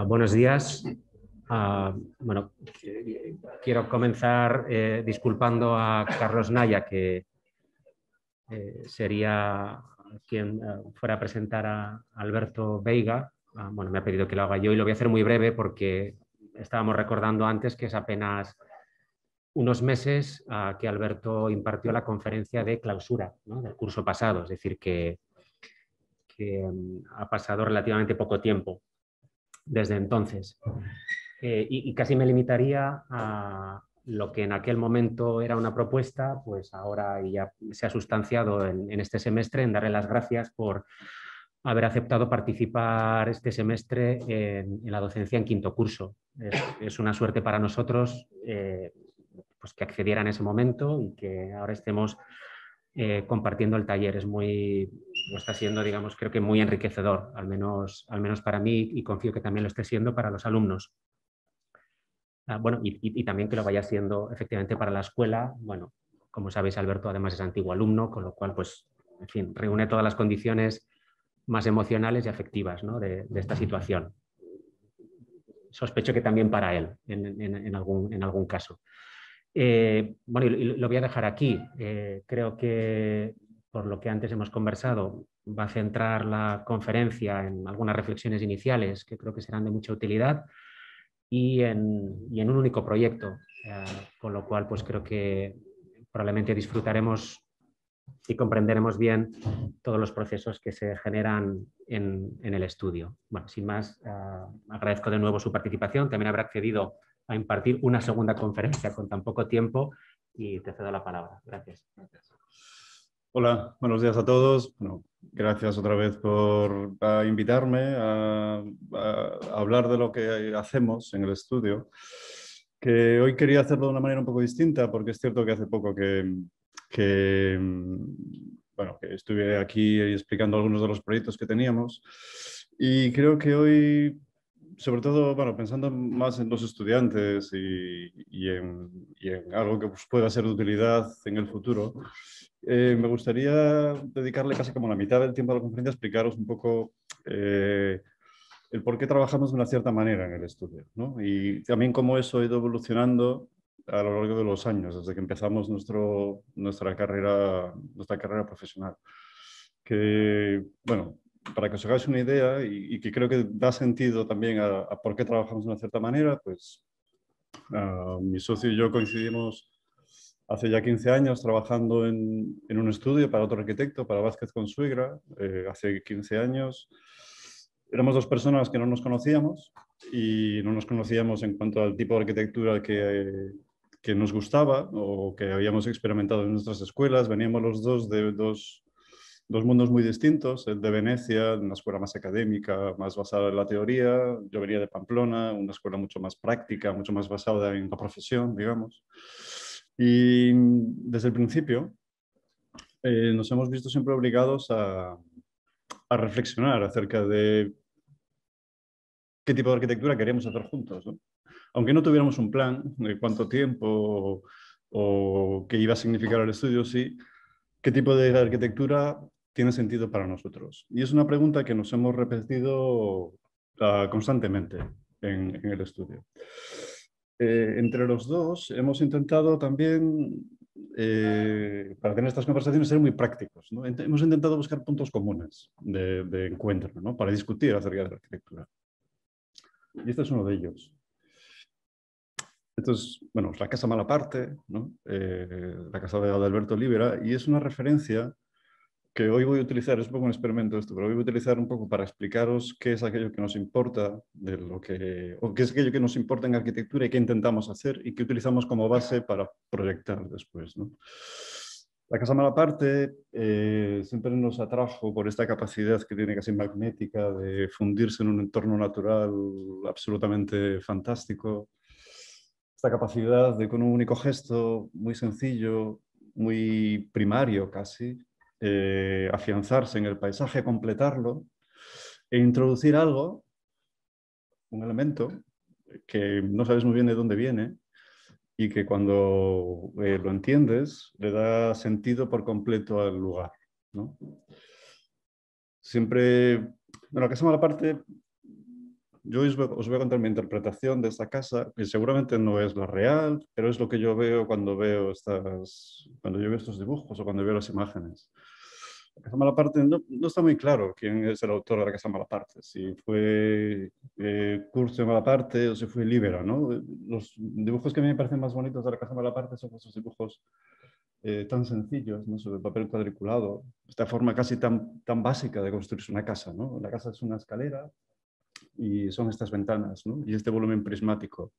Buenos días. Bueno, quiero comenzar disculpando a Carlos Naya, que sería quien fuera a presentar a Alberto Veiga. Bueno, me ha pedido que lo haga yo y lo voy a hacer muy breve porque estábamos recordando antes que es apenas unos meses que Alberto impartió la conferencia de clausura, ¿no?, del curso pasado, es decir, que ha pasado relativamente poco tiempo desde entonces. Y casi me limitaría a lo que en aquel momento era una propuesta, pues ahora ya se ha sustanciado en este semestre, en darle las gracias por haber aceptado participar este semestre en la docencia en quinto curso. Es una suerte para nosotros pues que accediera en ese momento y que ahora estemos compartiendo el taller. Está siendo, digamos, creo que muy enriquecedor, al menos para mí, y confío que también lo esté siendo para los alumnos. Bueno, y también que lo vaya siendo efectivamente para la escuela. Bueno, como sabéis, Alberto además es antiguo alumno, con lo cual, pues, en fin, reúne todas las condiciones más emocionales y afectivas, ¿no?, de esta situación. Sospecho que también para él, en algún caso. Bueno, y lo voy a dejar aquí. Creo que, por lo que antes hemos conversado, va a centrar la conferencia en algunas reflexiones iniciales que creo que serán de mucha utilidad y en un único proyecto, con lo cual pues creo que probablemente disfrutaremos y comprenderemos bien todos los procesos que se generan en el estudio. Bueno, sin más, agradezco de nuevo su participación. También habrá accedido a impartir una segunda conferencia con tan poco tiempo y te cedo la palabra. Gracias. Hola, buenos días a todos. Bueno, gracias otra vez por invitarme a hablar de lo que hacemos en el estudio, que hoy quería hacerlo de una manera un poco distinta, porque es cierto que hace poco que estuve aquí explicando algunos de los proyectos que teníamos, y creo que hoy, sobre todo, bueno, pensando más en los estudiantes y en algo que pues, pueda ser de utilidad en el futuro, me gustaría dedicarle casi como la mitad del tiempo de la conferencia a explicaros un poco el por qué trabajamos de una cierta manera en el estudio, ¿no? Y también cómo eso ha ido evolucionando a lo largo de los años, desde que empezamos nuestra carrera profesional. Que, bueno, para que os hagáis una idea y que creo que da sentido también a por qué trabajamos de una cierta manera, pues mi socio y yo coincidimos hace ya 15 años trabajando en un estudio para otro arquitecto, para Vázquez Consuegra. Hace 15 años éramos dos personas que no nos conocíamos y no nos conocíamos en cuanto al tipo de arquitectura que nos gustaba o que habíamos experimentado en nuestras escuelas. Veníamos los dos de dos mundos muy distintos, el de Venecia, una escuela más académica, más basada en la teoría. Yo venía de Pamplona, una escuela mucho más práctica, mucho más basada en la profesión, digamos. Y desde el principio nos hemos visto siempre obligados a reflexionar acerca de qué tipo de arquitectura queríamos hacer juntos, ¿no? Aunque no tuviéramos un plan de cuánto tiempo o qué iba a significar el estudio, sí, qué tipo de arquitectura tiene sentido para nosotros. Y es una pregunta que nos hemos repetido constantemente en el estudio. Entre los dos hemos intentado también, para tener estas conversaciones, ser muy prácticos, ¿no? Hemos intentado buscar puntos comunes de encuentro, ¿no?, para discutir acerca de la arquitectura. Y este es uno de ellos. Entonces, bueno, la Casa Malaparte, ¿no? La casa de Adalberto Olivera, y es una referencia que hoy voy a utilizar, es un poco un experimento esto, pero hoy voy a utilizar un poco para explicaros qué es aquello que nos importa, o qué es aquello que nos importa en arquitectura y qué intentamos hacer y qué utilizamos como base para proyectar después, ¿no? La Casa Malaparte siempre nos atrajo por esta capacidad que tiene casi magnética de fundirse en un entorno natural absolutamente fantástico. Esta capacidad de, con un único gesto muy sencillo, muy primario casi, afianzarse en el paisaje, completarlo e introducir algo, un elemento que no sabes muy bien de dónde viene y que cuando lo entiendes le da sentido por completo al lugar, ¿no? Siempre, bueno, la Casa Malaparte Yo os voy a contar mi interpretación de esta casa, que seguramente no es la real, pero es lo que yo veo cuando cuando yo veo estos dibujos o cuando veo las imágenes. La Casa Malaparte no está muy claro quién es el autor de la Casa Malaparte, si fue Curcio Malaparte o si fue Libera, ¿no? Los dibujos que a mí me parecen más bonitos de la Casa Malaparte son esos dibujos tan sencillos, ¿no? Sobre papel cuadriculado, esta forma casi tan básica de construirse una casa, ¿no? La casa es una escalera y son estas ventanas, ¿no? Y este volumen prismático.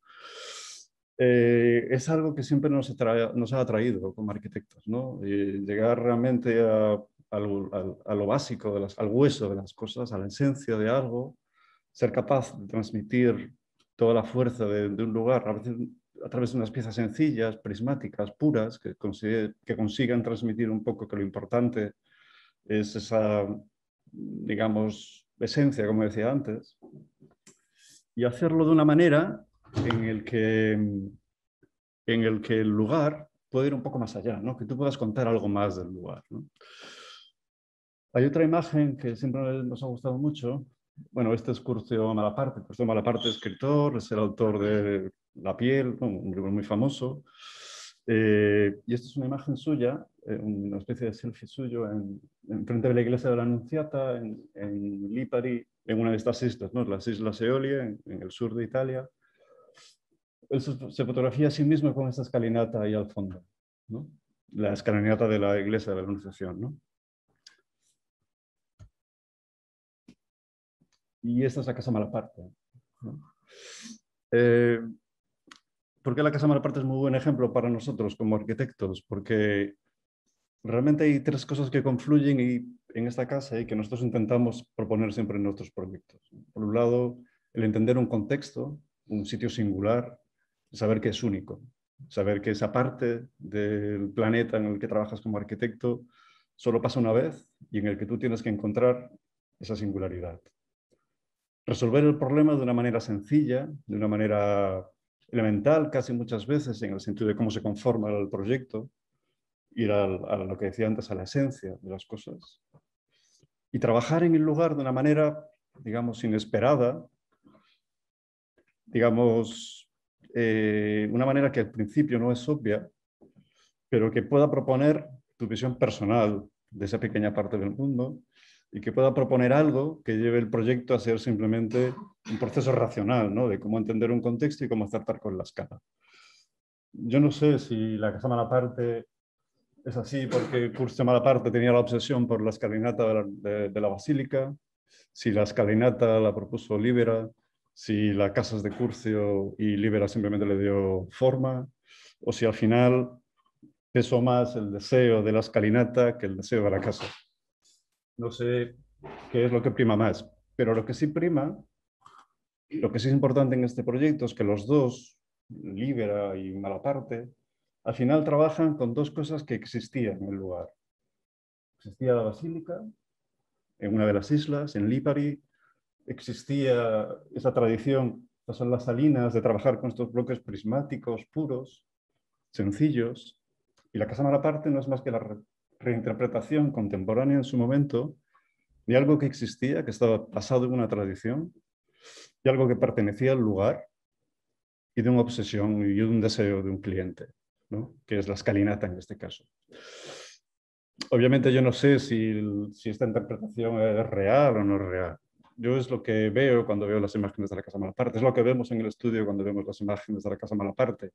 Es algo que siempre nos ha atraído como arquitectos, ¿no? Llegar realmente a lo básico, al hueso de las cosas, a la esencia de algo, ser capaz de transmitir toda la fuerza de un lugar, a veces a través de unas piezas sencillas, prismáticas, puras, que consigan transmitir un poco que lo importante es esa, digamos, esencia, como decía antes, y hacerlo de una manera en el que el lugar puede ir un poco más allá, ¿no? Que tú puedas contar algo más del lugar, ¿no? Hay otra imagen que siempre nos ha gustado mucho. Bueno, este es Curcio Malaparte. Curcio Malaparte, escritor, es el autor de La piel, ¿no? Un libro muy famoso. Y esta es una imagen suya, una especie de selfie suyo en frente de la iglesia de la Annunziata, en Lipari, en una de estas islas, ¿no? Las Islas Eolie, en el sur de Italia. Él se fotografía a sí mismo con esta escalinata ahí al fondo, ¿no? La escalinata de la iglesia de la Anunciación, ¿no? Y esta es la Casa Malaparte, ¿no? Eh, ¿Por qué la Casa Malaparte es muy buen ejemplo para nosotros como arquitectos? Porque realmente hay tres cosas que confluyen en esta casa y que nosotros intentamos proponer siempre en nuestros proyectos. Por un lado, el entender un contexto, un sitio singular, saber que es único, saber que esa parte del planeta en el que trabajas como arquitecto solo pasa una vez y en el que tú tienes que encontrar esa singularidad. Resolver el problema de una manera sencilla, de una manera elemental, casi muchas veces, en el sentido de cómo se conforma el proyecto, ir a lo que decía antes, a la esencia de las cosas, y trabajar en el lugar de una manera, digamos, inesperada, digamos, una manera que al principio no es obvia, pero que pueda proponer tu visión personal de esa pequeña parte del mundo y que pueda proponer algo que lleve el proyecto a ser simplemente un proceso racional, ¿no? De cómo entender un contexto y cómo acertar con la escala. Yo no sé si la Casa Malaparte es así porque Curcio Malaparte tenía la obsesión por la escalinata de la basílica, si la escalinata la propuso Libera, si la casa es de Curcio y Libera simplemente le dio forma, o si al final pesó más el deseo de la escalinata que el deseo de la casa. No sé qué es lo que prima más, pero lo que sí prima, lo que sí es importante en este proyecto es que los dos, Libera y Malaparte, al final trabajan con dos cosas que existían en el lugar. Existía la basílica en una de las islas, en Lipari, existía esa tradición, estas son las salinas, de trabajar con estos bloques prismáticos, puros, sencillos, y la Casa Malaparte no es más que la reinterpretación contemporánea en su momento de algo que existía, que estaba basado en una tradición, y algo que pertenecía al lugar, y de una obsesión y de un deseo de un cliente, ¿no? Que es la escalinata en este caso. Obviamente yo no sé si esta interpretación es real o no es real. Yo es lo que veo cuando veo las imágenes de la Casa Malaparte, es lo que vemos en el estudio cuando vemos las imágenes de la Casa Malaparte.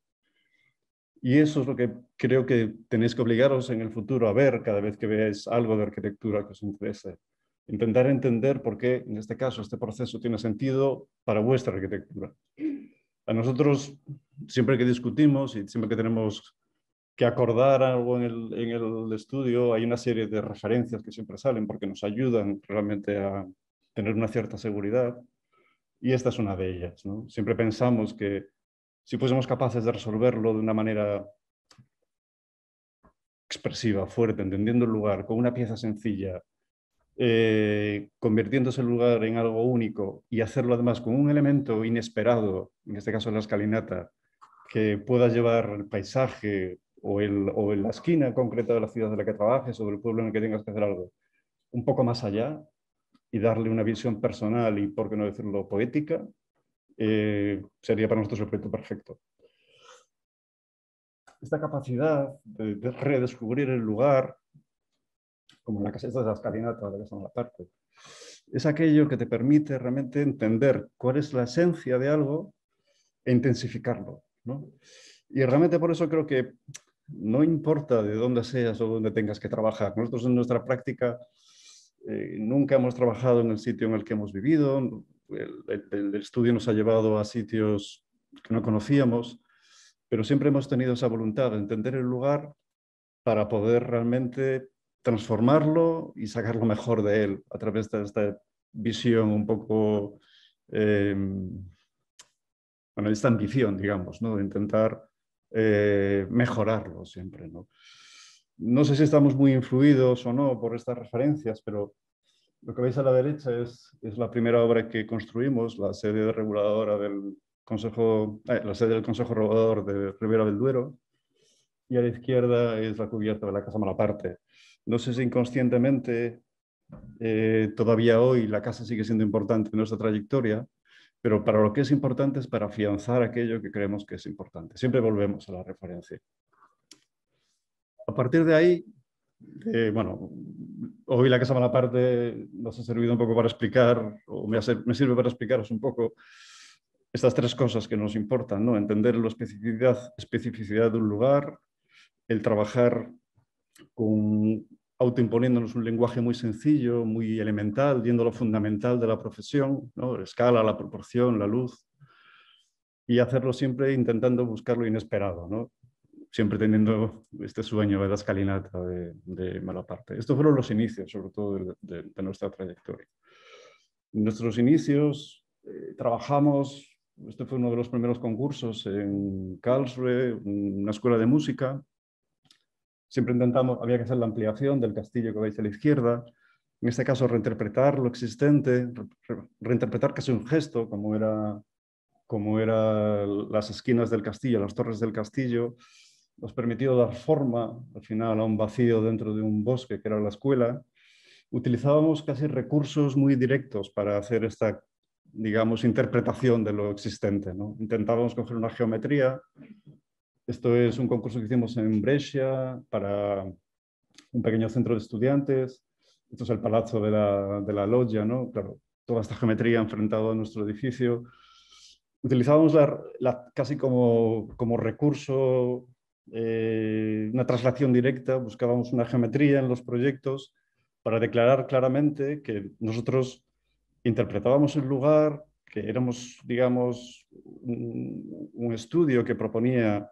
Y eso es lo que creo que tenéis que obligaros en el futuro a ver cada vez que veáis algo de arquitectura que os interese. Intentar entender por qué, en este caso, este proceso tiene sentido para vuestra arquitectura. A nosotros, siempre que discutimos y siempre que tenemos que acordar algo en el estudio, hay una serie de referencias que siempre salen porque nos ayudan realmente a tener una cierta seguridad. Y esta es una de ellas, ¿no? Siempre pensamos que si fuésemos capaces de resolverlo de una manera expresiva, fuerte, entendiendo el lugar, con una pieza sencilla, convirtiéndose el lugar en algo único y hacerlo además con un elemento inesperado, en este caso la escalinata, que pueda llevar el paisaje o la esquina concreta de la ciudad de la que trabajes o del pueblo en el que tengas que hacer algo un poco más allá y darle una visión personal y, por qué no decirlo, poética, sería para nosotros el proyecto perfecto. Esta capacidad de redescubrir el lugar, como en la caseta de la escalinata de la Casa Malaparte, es aquello que te permite realmente entender cuál es la esencia de algo e intensificarlo, ¿no? Y realmente por eso creo que no importa de dónde seas o dónde tengas que trabajar. Nosotros en nuestra práctica nunca hemos trabajado en el sitio en el que hemos vivido. El estudio nos ha llevado a sitios que no conocíamos, pero siempre hemos tenido esa voluntad de entender el lugar para poder realmente transformarlo y sacar lo mejor de él a través de esta visión un poco, bueno, esta ambición, digamos, ¿no? De intentar mejorarlo siempre, ¿no? No sé si estamos muy influidos o no por estas referencias, pero lo que veis a la derecha es la primera obra que construimos, la sede reguladora del Consejo, la sede del Consejo Regulador de Ribera del Duero, y a la izquierda es la cubierta de la Casa Malaparte. No sé si inconscientemente todavía hoy la casa sigue siendo importante en nuestra trayectoria, pero para lo que es importante es para afianzar aquello que creemos que es importante. Siempre volvemos a la referencia. A partir de ahí, bueno, hoy la Casa Malaparte nos ha servido un poco para explicar, o me sirve para explicaros un poco estas tres cosas que nos importan, ¿no? Entender la especificidad de un lugar, el trabajar autoimponiéndonos un lenguaje muy sencillo, muy elemental, viendo lo fundamental de la profesión, ¿no? La escala, la proporción, la luz, y hacerlo siempre intentando buscar lo inesperado, ¿no? Siempre teniendo este sueño de la escalinata de Malaparte. Estos fueron los inicios, sobre todo, de nuestra trayectoria. En nuestros inicios trabajamos, este fue uno de los primeros concursos en Karlsruhe, una escuela de música. Siempre intentamos, había que hacer la ampliación del castillo que veis a la izquierda, en este caso reinterpretar lo existente, reinterpretar casi un gesto, como era las esquinas del castillo, las torres del castillo. Nos permitió dar forma, al final, a un vacío dentro de un bosque, que era la escuela. Utilizábamos casi recursos muy directos para hacer esta, digamos, interpretación de lo existente, ¿no? Intentábamos coger una geometría. Esto es un concurso que hicimos en Brescia para un pequeño centro de estudiantes. Esto es el Palazzo de la Loggia, ¿no? Claro, toda esta geometría enfrentada a nuestro edificio. Utilizábamos casi como recurso una traslación directa, buscábamos una geometría en los proyectos para declarar claramente que nosotros interpretábamos el lugar, que éramos, digamos, un estudio que proponía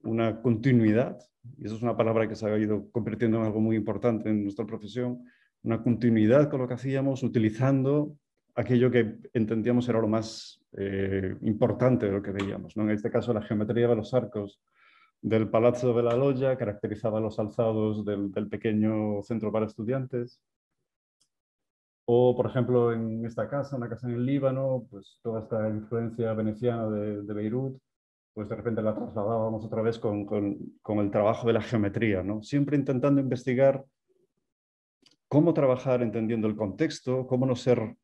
una continuidad, y eso es una palabra que se ha ido convirtiendo en algo muy importante en nuestra profesión, una continuidad con lo que hacíamos utilizando aquello que entendíamos era lo más importante de lo que veíamos, ¿no? En este caso, la geometría de los arcos del Palazzo de la Loggia caracterizaba los alzados del pequeño centro para estudiantes. O, por ejemplo, en esta casa, una casa en el Líbano, pues toda esta influencia veneciana de Beirut, pues de repente la trasladábamos otra vez con el trabajo de la geometría, ¿no? Siempre intentando investigar cómo trabajar entendiendo el contexto, cómo no ser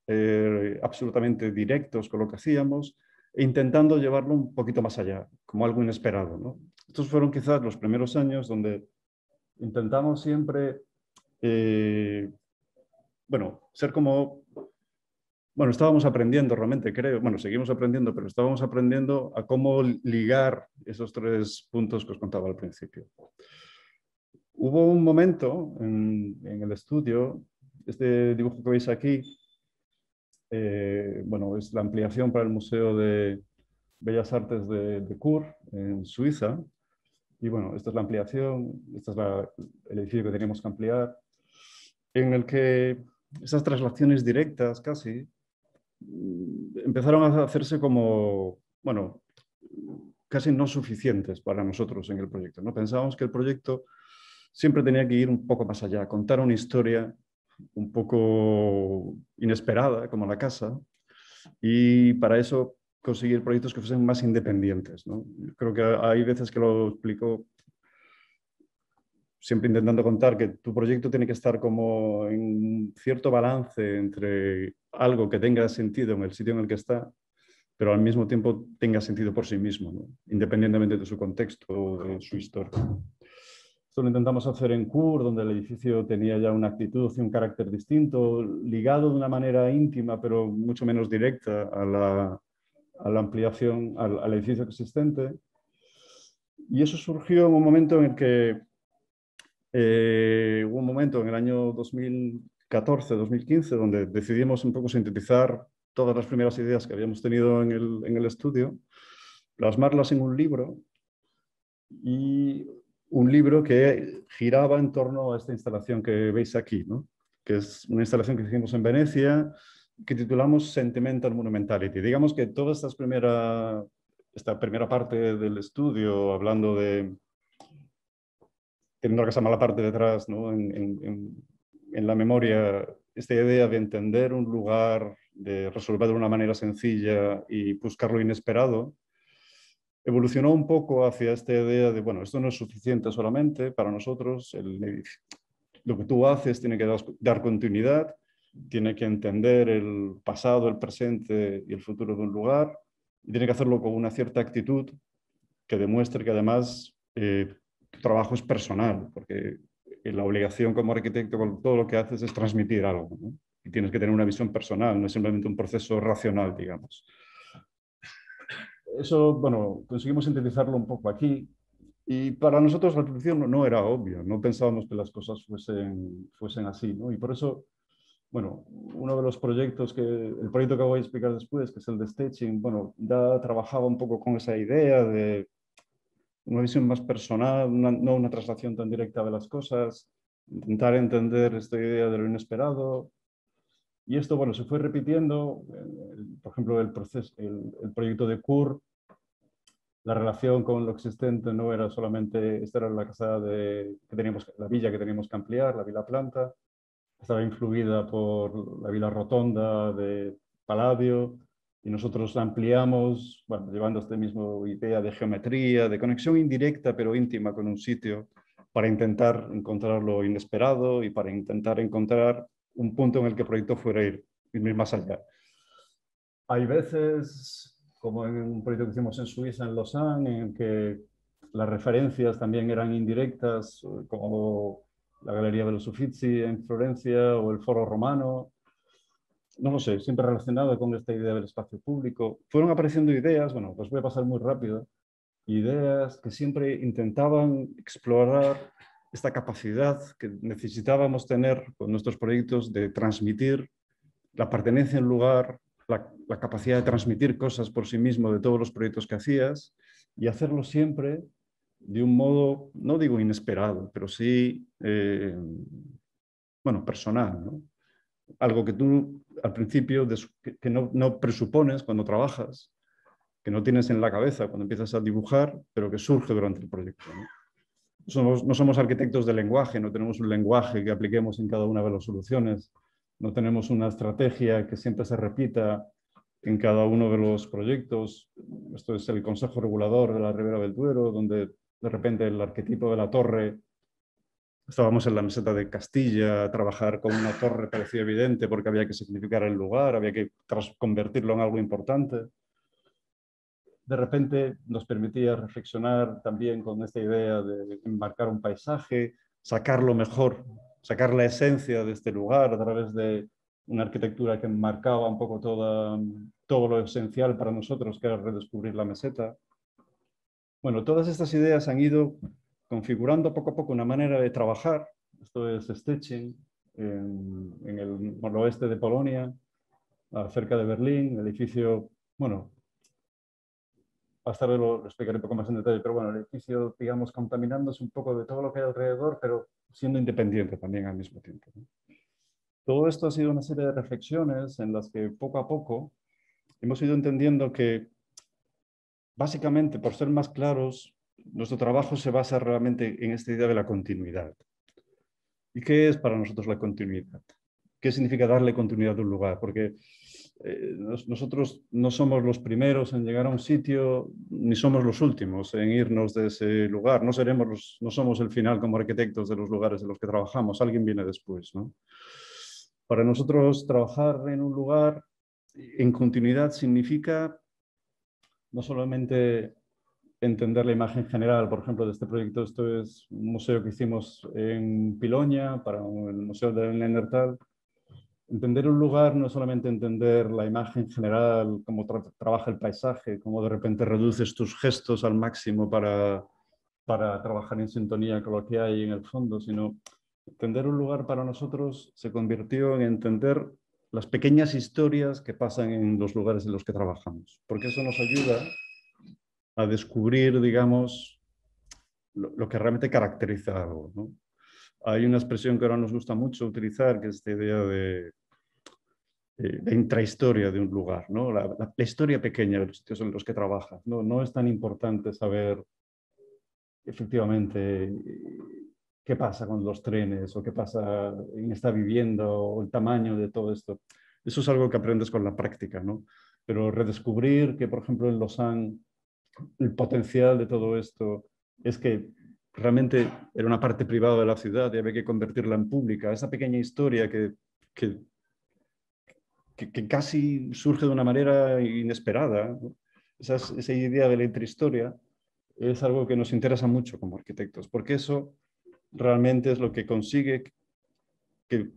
absolutamente directos con lo que hacíamos, e intentando llevarlo un poquito más allá, como algo inesperado, ¿no? Estos fueron quizás los primeros años donde intentamos siempre, bueno, ser como... Bueno, estábamos aprendiendo realmente, creo, bueno, seguimos aprendiendo, pero estábamos aprendiendo a cómo ligar esos tres puntos que os contaba al principio. Hubo un momento en el estudio, este dibujo que veis aquí, bueno, es la ampliación para el Museo de Bellas Artes de Chur, en Suiza, y bueno, esta es la ampliación, este es el edificio que teníamos que ampliar, en el que esas traslaciones directas casi, empezaron a hacerse como, bueno, casi no suficientes para nosotros en el proyecto, ¿no? Pensábamos que el proyecto siempre tenía que ir un poco más allá, contar una historia un poco inesperada, como la casa, y para eso conseguir proyectos que fuesen más independientes, ¿no? Creo que hay veces que lo explico. siempre intentando contar que tu proyecto tiene que estar como en cierto balance entre algo que tenga sentido en el sitio en el que está, pero al mismo tiempo tenga sentido por sí mismo, ¿no? Independientemente de su contexto o de su historia. Esto lo intentamos hacer en CUR, donde el edificio tenía ya una actitud y un carácter distinto, ligado de una manera íntima, pero mucho menos directa a la ampliación, al edificio existente. Y eso surgió en un momento en el que hubo un momento en el año 2014, 2015, donde decidimos un poco sintetizar todas las primeras ideas que habíamos tenido en el estudio, plasmarlas en un libro, y un libro que giraba en torno a esta instalación que veis aquí, ¿no? Que es una instalación que hicimos en Venecia, que titulamos Sentimental Monumentality. Digamos que toda esta primera parte del estudio, hablando de, teniendo que esa mala parte detrás, ¿no? En la memoria, esta idea de entender un lugar, de resolverlo de una manera sencilla y buscar lo inesperado, evolucionó un poco hacia esta idea de, bueno, esto no es suficiente solamente para nosotros, lo que tú haces tiene que dar continuidad, tiene que entender el pasado, el presente y el futuro de un lugar, y tiene que hacerlo con una cierta actitud que demuestre que además tu trabajo es personal, porque la obligación como arquitecto con todo lo que haces es transmitir algo, ¿no? Y tienes que tener una visión personal, no es simplemente un proceso racional, digamos. Eso, bueno, conseguimos sintetizarlo un poco aquí, y para nosotros al principio no era obvio, no pensábamos que las cosas fuesen así, ¿no? Y por eso, bueno, uno de los proyectos el proyecto que voy a explicar después, que es el de Staging, bueno, ya trabajaba un poco con esa idea de una visión más personal, no una traslación tan directa de las cosas, intentar entender esta idea de lo inesperado. Y esto, bueno, se fue repitiendo, por ejemplo, el proyecto de CUR, la relación con lo existente no era solamente, esta era la casa que teníamos, la villa que teníamos que ampliar, la Vila Planta, estaba influida por la Vila Rotonda de Palladio, y nosotros la ampliamos, bueno, llevando esta misma idea de geometría, de conexión indirecta pero íntima con un sitio, para intentar encontrar lo inesperado y para intentar encontrar un punto en el que el proyecto fuera ir más allá. Hay veces, como en un proyecto que hicimos en Suiza, en Lausanne, en que las referencias también eran indirectas, como la Galería de los Uffizi en Florencia o el Foro Romano. No lo sé, siempre relacionado con esta idea del espacio público. Fueron apareciendo ideas, bueno, pues voy a pasar muy rápido, ideas que siempre intentaban explorar esta capacidad que necesitábamos tener con nuestros proyectos de transmitir la pertenencia al lugar, la capacidad de transmitir cosas por sí mismo de todos los proyectos que hacías, y hacerlo siempre de un modo, no digo inesperado, pero sí, bueno, personal, ¿no? Algo que tú al principio que no presupones cuando trabajas, que no tienes en la cabeza cuando empiezas a dibujar, pero que surge durante el proyecto, ¿no? No somos arquitectos de lenguaje, no tenemos un lenguaje que apliquemos en cada una de las soluciones, no tenemos una estrategia que siempre se repita en cada uno de los proyectos. Esto es el Consejo Regulador de la Ribera del Duero, donde de repente el arquetipo de la torre, estábamos en la meseta de Castilla, a trabajar con una torre parecía evidente porque había que significar el lugar, había que convertirlo en algo importante. De repente nos permitía reflexionar también con esta idea de enmarcar un paisaje, sacar lo mejor, sacar la esencia de este lugar a través de una arquitectura que enmarcaba un poco todo lo esencial para nosotros, que era redescubrir la meseta. Bueno, todas estas ideas han ido configurando poco a poco una manera de trabajar. Esto es Staging, en el noroeste de Polonia, cerca de Berlín, el edificio, bueno, más tarde lo explicaré un poco más en detalle, pero bueno, el edificio, digamos, contaminándose un poco de todo lo que hay alrededor, pero siendo independiente también al mismo tiempo, ¿no? Todo esto ha sido una serie de reflexiones en las que poco a poco hemos ido entendiendo que, básicamente, por ser más claros, nuestro trabajo se basa realmente en esta idea de la continuidad. ¿Y qué es para nosotros la continuidad? ¿Qué significa darle continuidad a un lugar? Porque nosotros no somos los primeros en llegar a un sitio, ni somos los últimos en irnos de ese lugar. No somos el final como arquitectos de los lugares en los que trabajamos. Alguien viene después, ¿no? Para nosotros, trabajar en un lugar en continuidad significa no solamente entender la imagen general, por ejemplo, de este proyecto. Esto es un museo que hicimos en Piloña para el Museo del Neandertal. Entender un lugar no es solamente entender la imagen general, cómo trabaja el paisaje, cómo de repente reduces tus gestos al máximo para trabajar en sintonía con lo que hay en el fondo, sino entender un lugar para nosotros se convirtió en entender las pequeñas historias que pasan en los lugares en los que trabajamos, porque eso nos ayuda a descubrir, digamos, lo que realmente caracteriza algo, ¿no? Hay una expresión que ahora nos gusta mucho utilizar, que es esta idea de la intrahistoria de un lugar, ¿no? La historia pequeña de los sitios en los que trabajas. No es tan importante saber efectivamente qué pasa con los trenes o qué pasa en esta vivienda o el tamaño de todo esto. Eso es algo que aprendes con la práctica, ¿no? Pero redescubrir que, por ejemplo, en Lausanne el potencial de todo esto es que realmente era una parte privada de la ciudad y había que convertirla en pública. Esa pequeña historia que casi surge de una manera inesperada, ¿no? Esa idea de la intrahistoria es algo que nos interesa mucho como arquitectos, porque eso realmente es lo que consigue que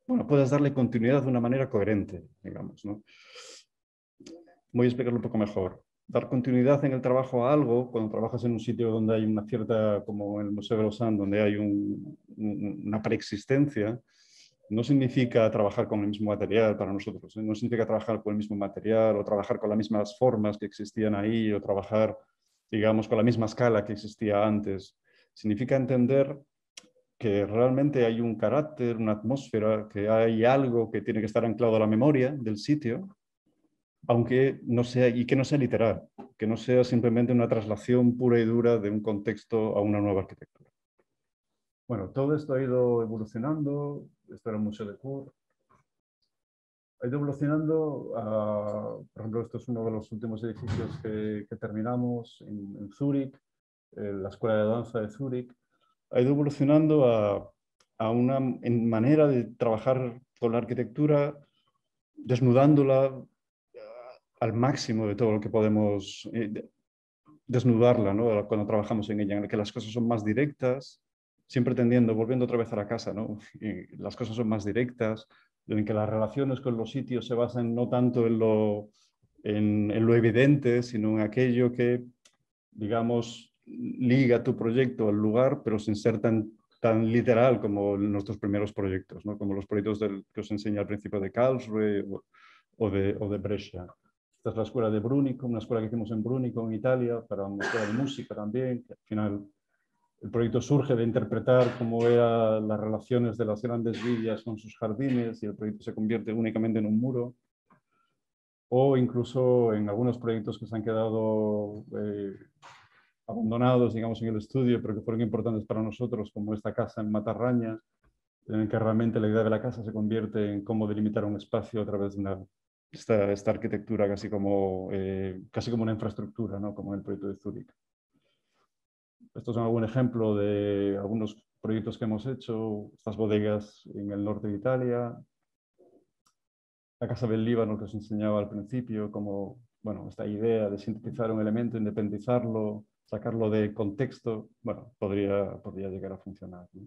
bueno, puedas darle continuidad de una manera coherente, digamos, ¿no? Voy a explicarlo un poco mejor. Dar continuidad en el trabajo a algo, cuando trabajas en un sitio donde hay una cierta, como en el Museo de Lausanne, donde hay una preexistencia, no significa trabajar con el mismo material para nosotros, ¿eh? No significa trabajar con el mismo material o trabajar con las mismas formas que existían ahí o trabajar, digamos, con la misma escala que existía antes. Significa entender que realmente hay un carácter, una atmósfera, que hay algo que tiene que estar anclado a la memoria del sitio, aunque no sea, y que no sea literal, que no sea simplemente una traslación pura y dura de un contexto a una nueva arquitectura. Bueno, todo esto ha ido evolucionando. Esto era el Museo de Kur. Ha ido evolucionando. Por ejemplo, esto es uno de los últimos edificios que terminamos en Zúrich, la Escuela de Danza de Zúrich. Ha ido evolucionando a una manera de trabajar con la arquitectura, desnudándola al máximo de todo lo que podemos desnudarla, ¿no? Cuando trabajamos en ella, en el que las cosas son más directas, siempre tendiendo, volviendo otra vez a la casa, ¿no? Y las cosas son más directas, en que las relaciones con los sitios se basan no tanto en lo evidente, sino en aquello que, digamos, liga tu proyecto al lugar, pero sin ser tan literal como nuestros primeros proyectos, ¿no? Como los proyectos que os enseñé al principio de Karlsruhe o de Brescia. Esta es la escuela de Brunico, una escuela que hicimos en Brunico, en Italia, para una escuela de música también, que al final el proyecto surge de interpretar cómo eran las relaciones de las grandes villas con sus jardines y el proyecto se convierte únicamente en un muro. O incluso en algunos proyectos que se han quedado abandonados, digamos, en el estudio, pero que fueron importantes para nosotros, como esta casa en Matarraña, en el que realmente la idea de la casa se convierte en cómo delimitar un espacio a través de esta arquitectura casi como una infraestructura, ¿no? Como en el proyecto de Zúrich. Estos son algún ejemplo de algunos proyectos que hemos hecho, estas bodegas en el norte de Italia, la Casa del Líbano que os enseñaba al principio, como, bueno, esta idea de sintetizar un elemento, independizarlo, sacarlo de contexto, bueno, podría llegar a funcionar, ¿no?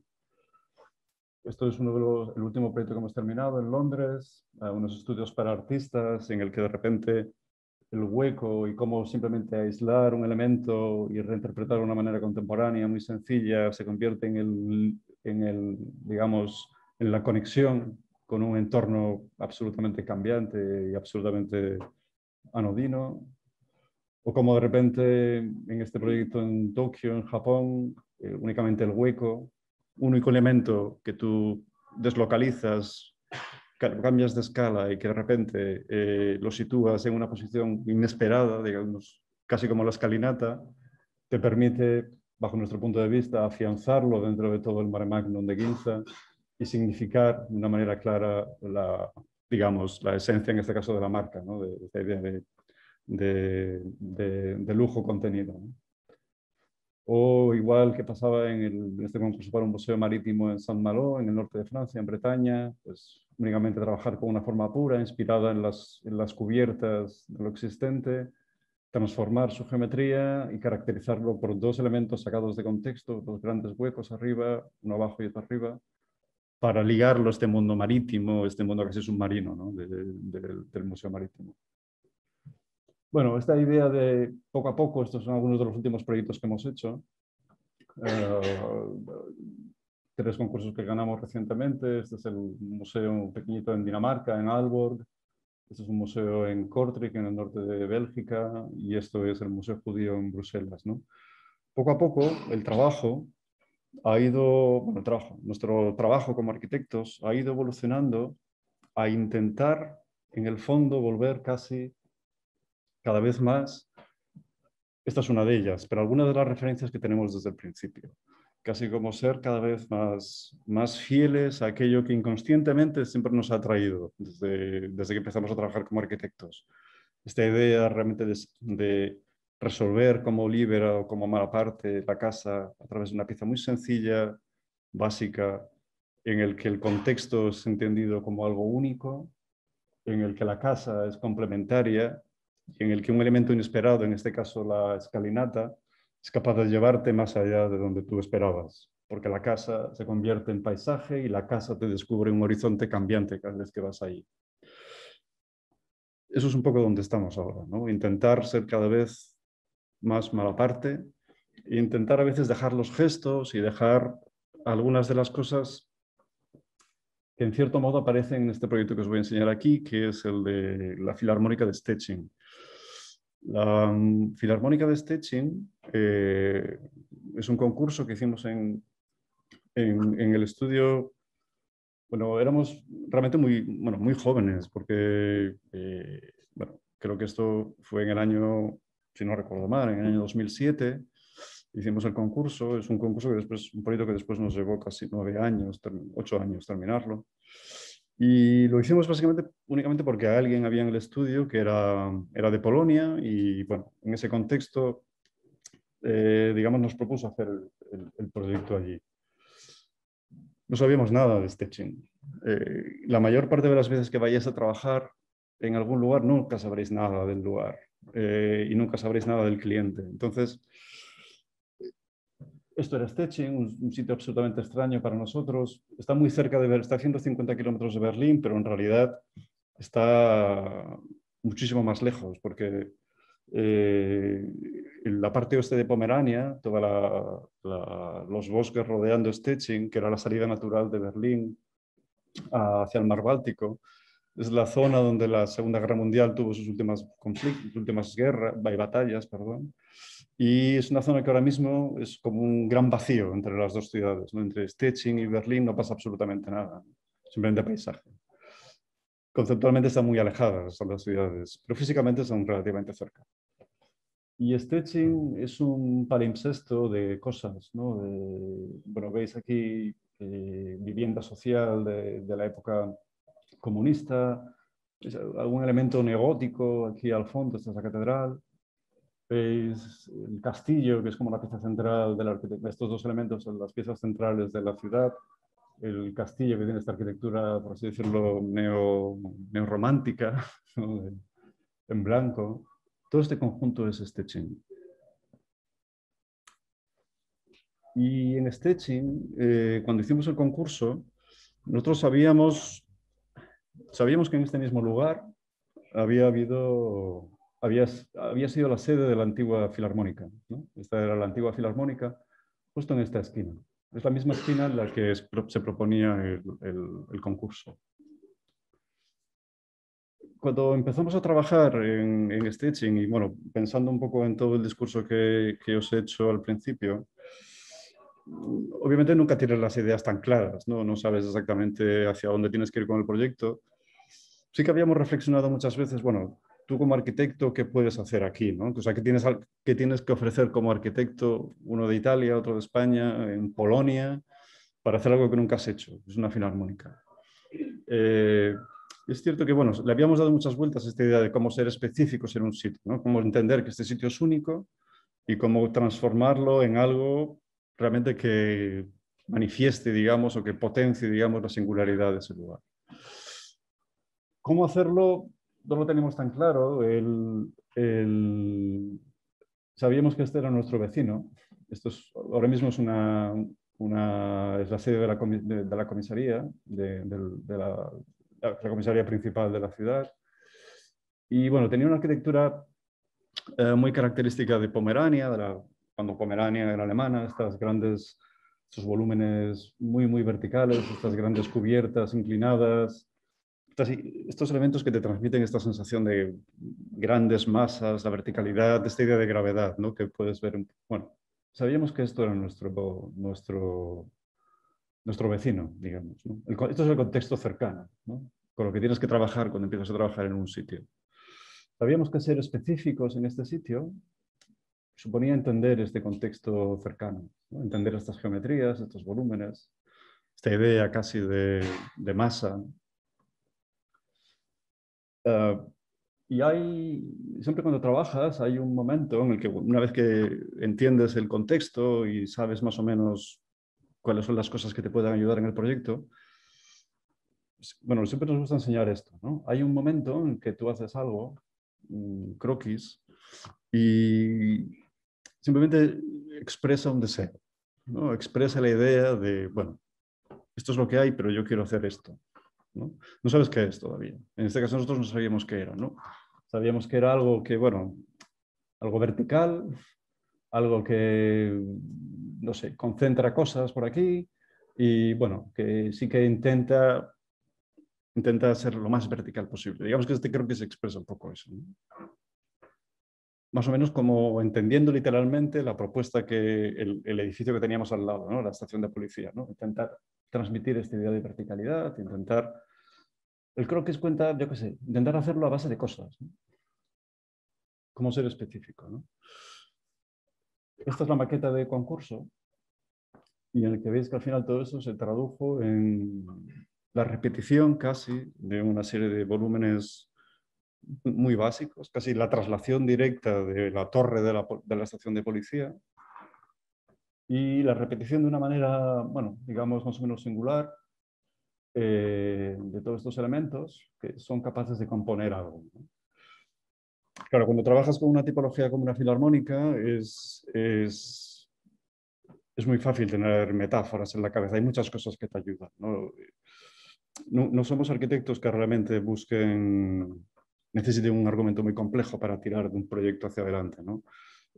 Esto es el último proyecto que hemos terminado en Londres, unos estudios para artistas en el que de repente el hueco y cómo simplemente aislar un elemento y reinterpretarlo de una manera contemporánea muy sencilla se convierte digamos, en la conexión con un entorno absolutamente cambiante y absolutamente anodino. O como de repente en este proyecto en Tokio, en Japón, únicamente el hueco, único elemento que tú deslocalizas, cambias de escala y que de repente lo sitúas en una posición inesperada, digamos, casi como la escalinata, te permite, bajo nuestro punto de vista, afianzarlo dentro de todo el mare magnum de Ginza y significar de una manera clara digamos, la esencia en este caso de la marca, ¿no? De esta idea de lujo contenido, ¿no? O igual que pasaba en este concurso para un museo marítimo en Saint-Malo, en el norte de Francia, en Bretaña, pues únicamente trabajar con una forma pura, inspirada en las cubiertas de lo existente, transformar su geometría y caracterizarlo por dos elementos sacados de contexto, dos grandes huecos arriba, uno abajo y otro arriba, para ligarlo a este mundo marítimo, este mundo casi submarino, ¿no? Del museo marítimo. Bueno, esta idea de poco a poco, estos son algunos de los últimos proyectos que hemos hecho. 3 concursos que ganamos recientemente. Este es el museo pequeñito en Dinamarca, en Aalborg. Este es un museo en Kortrijk, en el norte de Bélgica. Y esto es el Museo Judío en Bruselas, ¿no? Poco a poco, el trabajo ha ido, bueno, nuestro trabajo como arquitectos ha ido evolucionando a intentar, en el fondo, volver casi cada vez más. Esta es una de ellas, pero algunas de las referencias que tenemos desde el principio. Casi como ser cada vez más fieles a aquello que inconscientemente siempre nos ha atraído desde que empezamos a trabajar como arquitectos. Esta idea realmente de resolver como líbera o como mala parte la casa a través de una pieza muy sencilla, básica, en el que el contexto es entendido como algo único, en el que la casa es complementaria, en el que un elemento inesperado, en este caso la escalinata, es capaz de llevarte más allá de donde tú esperabas, porque la casa se convierte en paisaje y la casa te descubre un horizonte cambiante cada vez que vas ahí. Eso es un poco donde estamos ahora, ¿no? Intentar ser cada vez más malaparte e intentar a veces dejar los gestos y dejar algunas de las cosas que en cierto modo aparecen en este proyecto que os voy a enseñar aquí, que es el de la Filarmónica de Stettin. La Filarmónica de Stettin es un concurso que hicimos en el estudio. Bueno, éramos realmente muy jóvenes, porque bueno, creo que esto fue en el año, si no recuerdo mal, en el año 2007. Hicimos el concurso. Es un concurso que después, un proyecto que después nos llevó casi 9 años, 8 años terminarlo. Y lo hicimos básicamente únicamente porque alguien había en el estudio que era de Polonia y, bueno, en ese contexto, digamos, nos propuso hacer el proyecto allí. No sabíamos nada de Stettin. La mayor parte de las veces que vayáis a trabajar en algún lugar nunca sabréis nada del lugar y nunca sabréis nada del cliente. Entonces, esto era Stettin, un sitio absolutamente extraño para nosotros. Está muy cerca de está a 150 kilómetros de Berlín, pero en realidad está muchísimo más lejos, porque en la parte oeste de Pomerania, los bosques rodeando Stettin, que era la salida natural de Berlín hacia el mar Báltico, es la zona donde la Segunda Guerra Mundial tuvo sus últimas conflictos, últimas batallas, perdón. Y es una zona que ahora mismo es como un gran vacío entre las dos ciudades, ¿no? Entre Stettin y Berlín no pasa absolutamente nada, simplemente paisaje. Conceptualmente están muy alejadas las ciudades, pero físicamente son relativamente cerca. Y Stettin es un palimpsesto de cosas, ¿no? Bueno, veis aquí vivienda social de la época comunista, algún elemento neogótico aquí al fondo. Esta es la catedral. Veis el castillo, que es como la pieza central de la arquitectura. Estos dos elementos son las piezas centrales de la ciudad. El castillo, que tiene esta arquitectura, por así decirlo, neorromántica, ¿no? En blanco. Todo este conjunto es Stettin. Y en Stettin, cuando hicimos el concurso, nosotros sabíamos que en este mismo lugar había sido la sede de la antigua Filarmónica, ¿no? Esta era la antigua Filarmónica, justo en esta esquina. Es la misma esquina en la que se proponía el concurso. Cuando empezamos a trabajar en Stettin, y bueno, pensando un poco en todo el discurso que os he hecho al principio, obviamente nunca tienes las ideas tan claras, ¿no? No sabes exactamente hacia dónde tienes que ir con el proyecto. Sí que habíamos reflexionado muchas veces, bueno, tú como arquitecto, ¿qué puedes hacer aquí, ¿no? O sea, ¿qué tienes que ofrecer como arquitecto, uno de Italia, otro de España, en Polonia, para hacer algo que nunca has hecho? Es una filarmónica. es cierto que, bueno, le habíamos dado muchas vueltas a esta idea de cómo ser específicos en un sitio, ¿no? Cómo entender que este sitio es único y cómo transformarlo en algo realmente que manifieste, digamos, o que potencie, digamos, la singularidad de ese lugar. ¿Cómo hacerlo? No lo tenemos tan claro. Sabíamos que este era nuestro vecino. Ahora mismo es es la sede de la comisaría, de la comisaría principal de la ciudad. Y bueno, tenía una arquitectura muy característica de Pomerania, cuando Pomerania era alemana, estos volúmenes muy, muy verticales, estas grandes cubiertas inclinadas, estos elementos que te transmiten esta sensación de grandes masas, la verticalidad, esta idea de gravedad, ¿no? Que puedes ver. Bueno, sabíamos que esto era nuestro vecino, digamos, ¿no? Esto es el contexto cercano, ¿no? Con lo que tienes que trabajar cuando empiezas a trabajar en un sitio. Sabíamos que ser específicos en este sitio suponía entender este contexto cercano, ¿no? Entender estas geometrías, estos volúmenes, esta idea casi de masa. Y siempre cuando trabajas hay un momento en el que una vez que entiendes el contexto y sabes más o menos cuáles son las cosas que te puedan ayudar en el proyecto, bueno, siempre nos gusta enseñar esto, ¿no? Hay un momento en que tú haces algo, un croquis, y simplemente expresa un deseo, ¿no? Expresa la idea de, bueno, esto es lo que hay, pero yo quiero hacer esto, ¿no? No sabes qué es todavía. En este caso nosotros no sabíamos qué era, ¿no? Sabíamos que era algo que, bueno, algo vertical, algo que, no sé, concentra cosas por aquí y, bueno, que sí que intenta ser lo más vertical posible. Digamos que creo que se expresa un poco eso, ¿no? Más o menos como entendiendo literalmente la propuesta que el edificio que teníamos al lado, ¿no? La estación de policía, ¿no? Intentar transmitir esta idea de verticalidad, intentar... El croquis cuenta, yo qué sé, intentar hacerlo a base de cosas, ¿no? Cómo ser específico, ¿no? Esta es la maqueta de concurso y en el que veis que al final todo eso se tradujo en la repetición casi de una serie de volúmenes muy básicos, casi la traslación directa de la torre de la estación de policía y la repetición de una manera, bueno, digamos más o menos singular, de todos estos elementos que son capaces de componer algo, ¿no? Claro, cuando trabajas con una tipología como una filarmónica es muy fácil tener metáforas en la cabeza. Hay muchas cosas que te ayudan, ¿no? No somos arquitectos que realmente necesiten un argumento muy complejo para tirar de un proyecto hacia adelante, ¿no?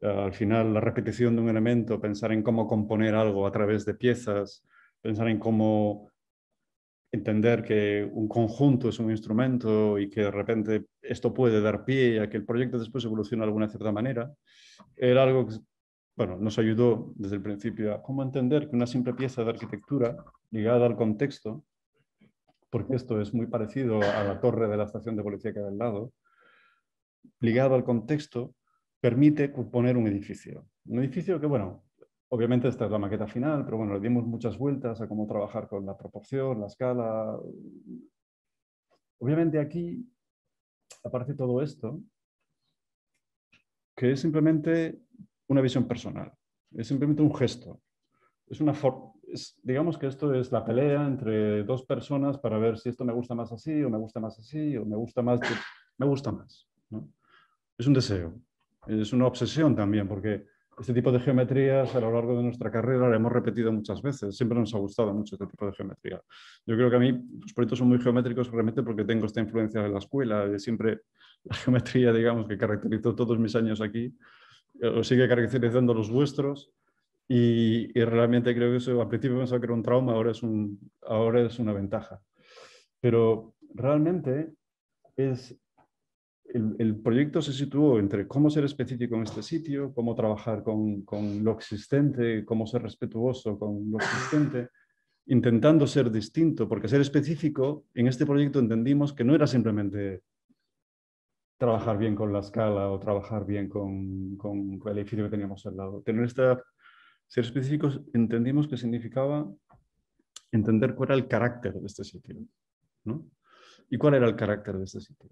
Al final, la repetición de un elemento, pensar en cómo componer algo a través de piezas, pensar en cómo entender que un conjunto es un instrumento y que de repente esto puede dar pie a que el proyecto después evolucione de alguna cierta manera, era algo que, bueno, nos ayudó desde el principio a cómo entender que una simple pieza de arquitectura ligada al contexto, porque esto es muy parecido a la torre de la estación de policía que hay al lado, ligado al contexto, permite componer un edificio. Un edificio que, bueno, obviamente esta es la maqueta final, pero bueno, le dimos muchas vueltas a cómo trabajar con la proporción, la escala. Obviamente aquí aparece todo esto, que es simplemente una visión personal, es simplemente un gesto. Digamos que esto es la pelea entre dos personas para ver si esto me gusta más así, o me gusta más así, o me gusta más, me gusta más, ¿no? Es un deseo, es una obsesión también, porque este tipo de geometrías a lo largo de nuestra carrera la hemos repetido muchas veces, siempre nos ha gustado mucho este tipo de geometría. Yo creo que a mí los proyectos son muy geométricos realmente porque tengo esta influencia de la escuela, de siempre la geometría, digamos, que caracterizó todos mis años aquí, o sigue caracterizando los vuestros. Y realmente creo que eso, al principio pensaba que era un trauma, ahora es una ventaja. Pero realmente el proyecto se situó entre cómo ser específico en este sitio, cómo trabajar con lo existente, cómo ser respetuoso con lo existente, intentando ser distinto, porque ser específico en este proyecto entendimos que no era simplemente trabajar bien con la escala o trabajar bien con el edificio que teníamos al lado. Ser específicos entendimos que significaba entender cuál era el carácter de este sitio, ¿no? ¿Y cuál era el carácter de este sitio?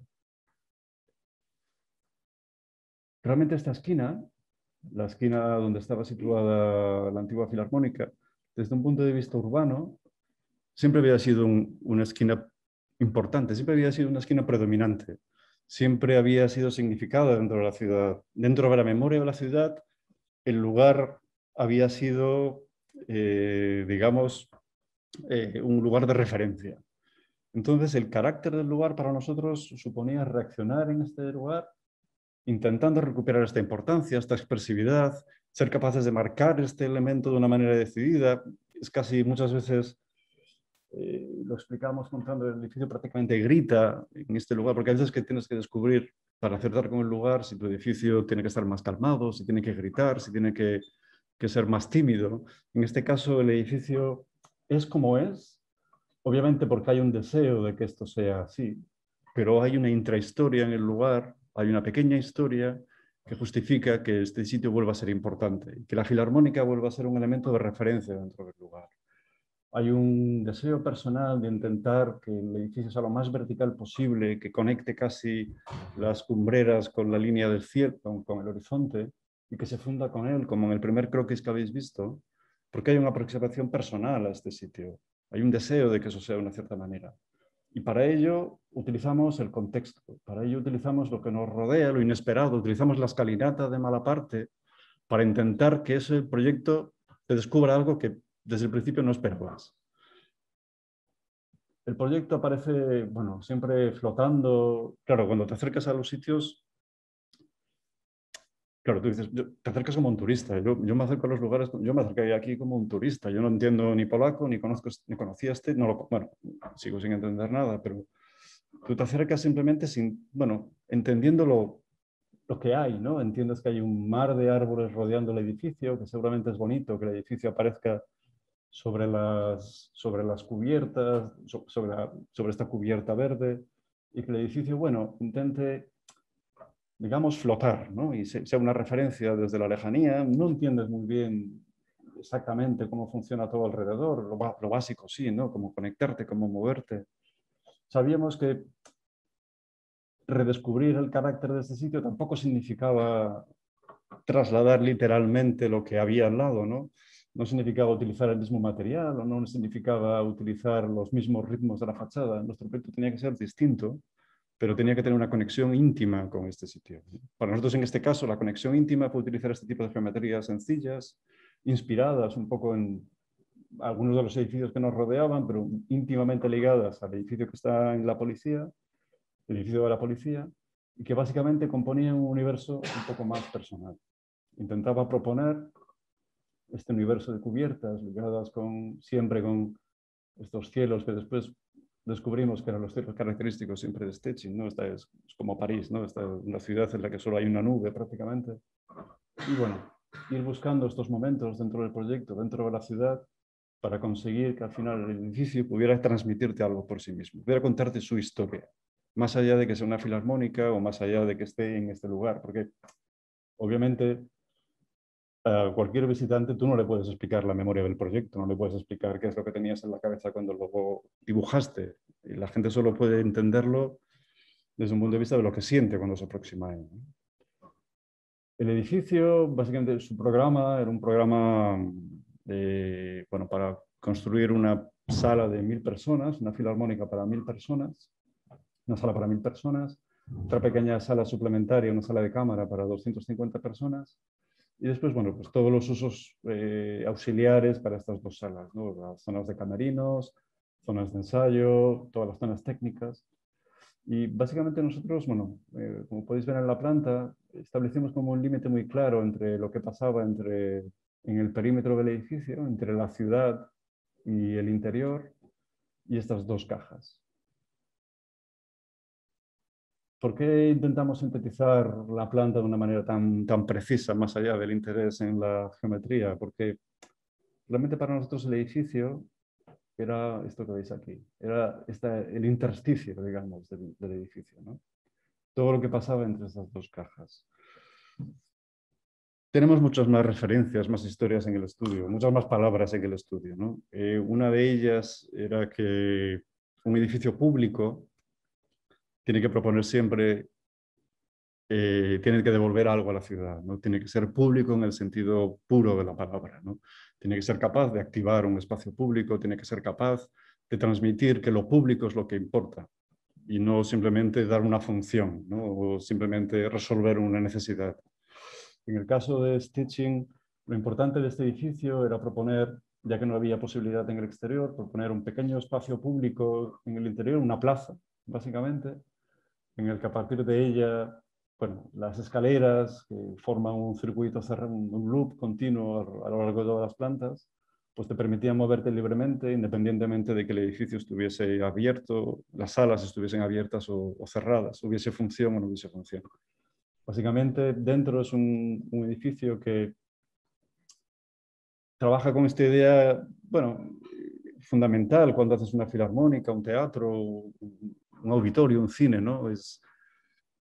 Realmente esta esquina, la esquina donde estaba situada la antigua Filarmónica, desde un punto de vista urbano, siempre había sido una esquina importante, siempre había sido una esquina predominante, siempre había sido significada dentro de la ciudad. Dentro de la memoria de la ciudad, el lugar había sido, digamos, un lugar de referencia. Entonces, el carácter del lugar para nosotros suponía reaccionar en este lugar, intentando recuperar esta importancia, esta expresividad, ser capaces de marcar este elemento de una manera decidida. Es casi muchas veces, lo explicamos contando, el edificio prácticamente grita en este lugar, porque a veces que tienes que descubrir para acertar con el lugar si tu edificio tiene que estar más calmado, si tiene que gritar, si tiene que ser más tímido. En este caso, el edificio es como es, obviamente porque hay un deseo de que esto sea así, pero hay una intrahistoria en el lugar, hay una pequeña historia que justifica que este sitio vuelva a ser importante y que la Filarmónica vuelva a ser un elemento de referencia dentro del lugar. Hay un deseo personal de intentar que el edificio sea lo más vertical posible, que conecte casi las cumbreras con la línea del cielo, con el horizonte, y que se funda con él, como en el primer croquis que habéis visto, porque hay una aproximación personal a este sitio. Hay un deseo de que eso sea de una cierta manera. Y para ello utilizamos el contexto, para ello utilizamos lo que nos rodea, lo inesperado, utilizamos la escalinata de Malaparte para intentar que ese proyecto te descubra algo que desde el principio no esperabas. El proyecto aparece, bueno, siempre flotando. Claro, cuando te acercas a los sitios, claro, tú dices, te acercas como un turista. Yo me acerco a los lugares, yo me acerqué aquí como un turista. Yo no entiendo ni polaco, ni conocía este, bueno, sigo sin entender nada, pero tú te acercas simplemente sin, bueno, entendiendo lo que hay, ¿no? Entiendes que hay un mar de árboles rodeando el edificio, que seguramente es bonito que el edificio aparezca sobre las cubiertas, sobre esta cubierta verde, y que el edificio, bueno, intente, digamos, flotar, ¿no? Y sea una referencia desde la lejanía. No entiendes muy bien exactamente cómo funciona todo alrededor, lo básico sí, ¿no? Cómo conectarte, cómo moverte. Sabíamos que redescubrir el carácter de este sitio tampoco significaba trasladar literalmente lo que había al lado, ¿no? No significaba utilizar el mismo material o no significaba utilizar los mismos ritmos de la fachada. Nuestro proyecto tenía que ser distinto, pero tenía que tener una conexión íntima con este sitio. Para nosotros, en este caso, la conexión íntima fue utilizar este tipo de geometrías sencillas, inspiradas un poco en algunos de los edificios que nos rodeaban, pero íntimamente ligadas al edificio que está en la policía, el edificio de la policía, y que básicamente componían un universo un poco más personal. Intentaba proponer este universo de cubiertas ligadas siempre con estos cielos que después descubrimos que eran los cielos característicos siempre de Stettin, ¿no? Esta es como París, ¿no? Esta es una ciudad en la que solo hay una nube prácticamente. Y bueno, ir buscando estos momentos dentro del proyecto, dentro de la ciudad, para conseguir que al final el edificio pudiera transmitirte algo por sí mismo, pudiera contarte su historia, más allá de que sea una filarmónica o más allá de que esté en este lugar, porque obviamente a cualquier visitante tú no le puedes explicar la memoria del proyecto, no le puedes explicar qué es lo que tenías en la cabeza cuando luego dibujaste. Y la gente solo puede entenderlo desde un punto de vista de lo que siente cuando se aproxima a él. El edificio, básicamente su programa era un programa bueno, para construir una sala de 1000 personas, una filarmónica para 1000 personas, una sala para 1000 personas, otra pequeña sala suplementaria, una sala de cámara para 250 personas. Y después, bueno, pues todos los usos auxiliares para estas dos salas, ¿no? Las zonas de camerinos, zonas de ensayo, todas las zonas técnicas. Y básicamente nosotros, bueno, como podéis ver en la planta, establecimos como un límite muy claro entre lo que pasaba en el perímetro del edificio, entre la ciudad y el interior, y estas dos cajas. ¿Por qué intentamos sintetizar la planta de una manera tan precisa, más allá del interés en la geometría? Porque realmente para nosotros el edificio era esto que veis aquí, era el intersticio, digamos, del edificio, ¿no? Todo lo que pasaba entre estas dos cajas. Tenemos muchas más referencias, más historias en el estudio, muchas más palabras en el estudio, ¿no? Una de ellas era que un edificio público tiene que proponer siempre, tiene que devolver algo a la ciudad, ¿no? Tiene que ser público en el sentido puro de la palabra, ¿no? Tiene que ser capaz de activar un espacio público, tiene que ser capaz de transmitir que lo público es lo que importa y no simplemente dar una función, ¿no? O simplemente resolver una necesidad. En el caso de Stitching, lo importante de este edificio era proponer, ya que no había posibilidad en el exterior, proponer un pequeño espacio público en el interior, una plaza, básicamente, en el que a partir de ella, bueno, las escaleras que forman un circuito cerrado, un loop continuo a lo largo de todas las plantas, pues te permitían moverte libremente, independientemente de que el edificio estuviese abierto, las salas estuviesen abiertas o cerradas, hubiese función o no hubiese función. Básicamente, dentro es un edificio que trabaja con esta idea, bueno, fundamental cuando haces una filarmónica, un teatro, un auditorio, un cine, ¿no? Es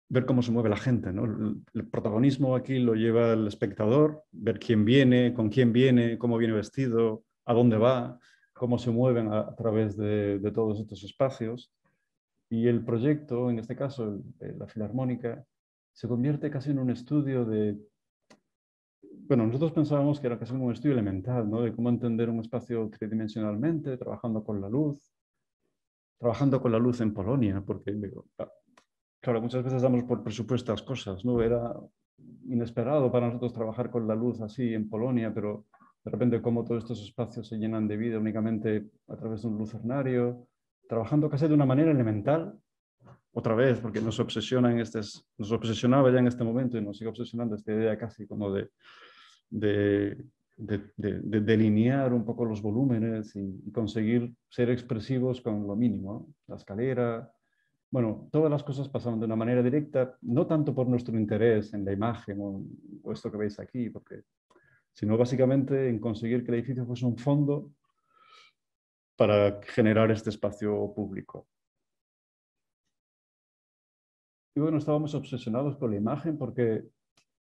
ver cómo se mueve la gente, ¿no? El protagonismo aquí lo lleva el espectador, ver quién viene, con quién viene, cómo viene vestido, a dónde va, cómo se mueven a través de todos estos espacios. Y el proyecto, en este caso, la filarmónica, se convierte casi en un estudio de... Bueno, nosotros pensábamos que era casi un estudio elemental, ¿no? De cómo entender un espacio tridimensionalmente, trabajando con la luz en Polonia, porque digo, claro, muchas veces damos por presupuestas cosas, ¿no? Era inesperado para nosotros trabajar con la luz así en Polonia, pero de repente cómo todos estos espacios se llenan de vida únicamente a través de un lucernario, trabajando casi de una manera elemental, otra vez, porque nos obsesionaba ya en este momento y nos sigue obsesionando esta idea casi como de delinear un poco los volúmenes y conseguir ser expresivos con lo mínimo, ¿no? La escalera, bueno, todas las cosas pasaban de una manera directa, no tanto por nuestro interés en la imagen o esto que veis aquí, sino básicamente en conseguir que el edificio fuese un fondo para generar este espacio público. Y bueno, estábamos obsesionados con la imagen porque,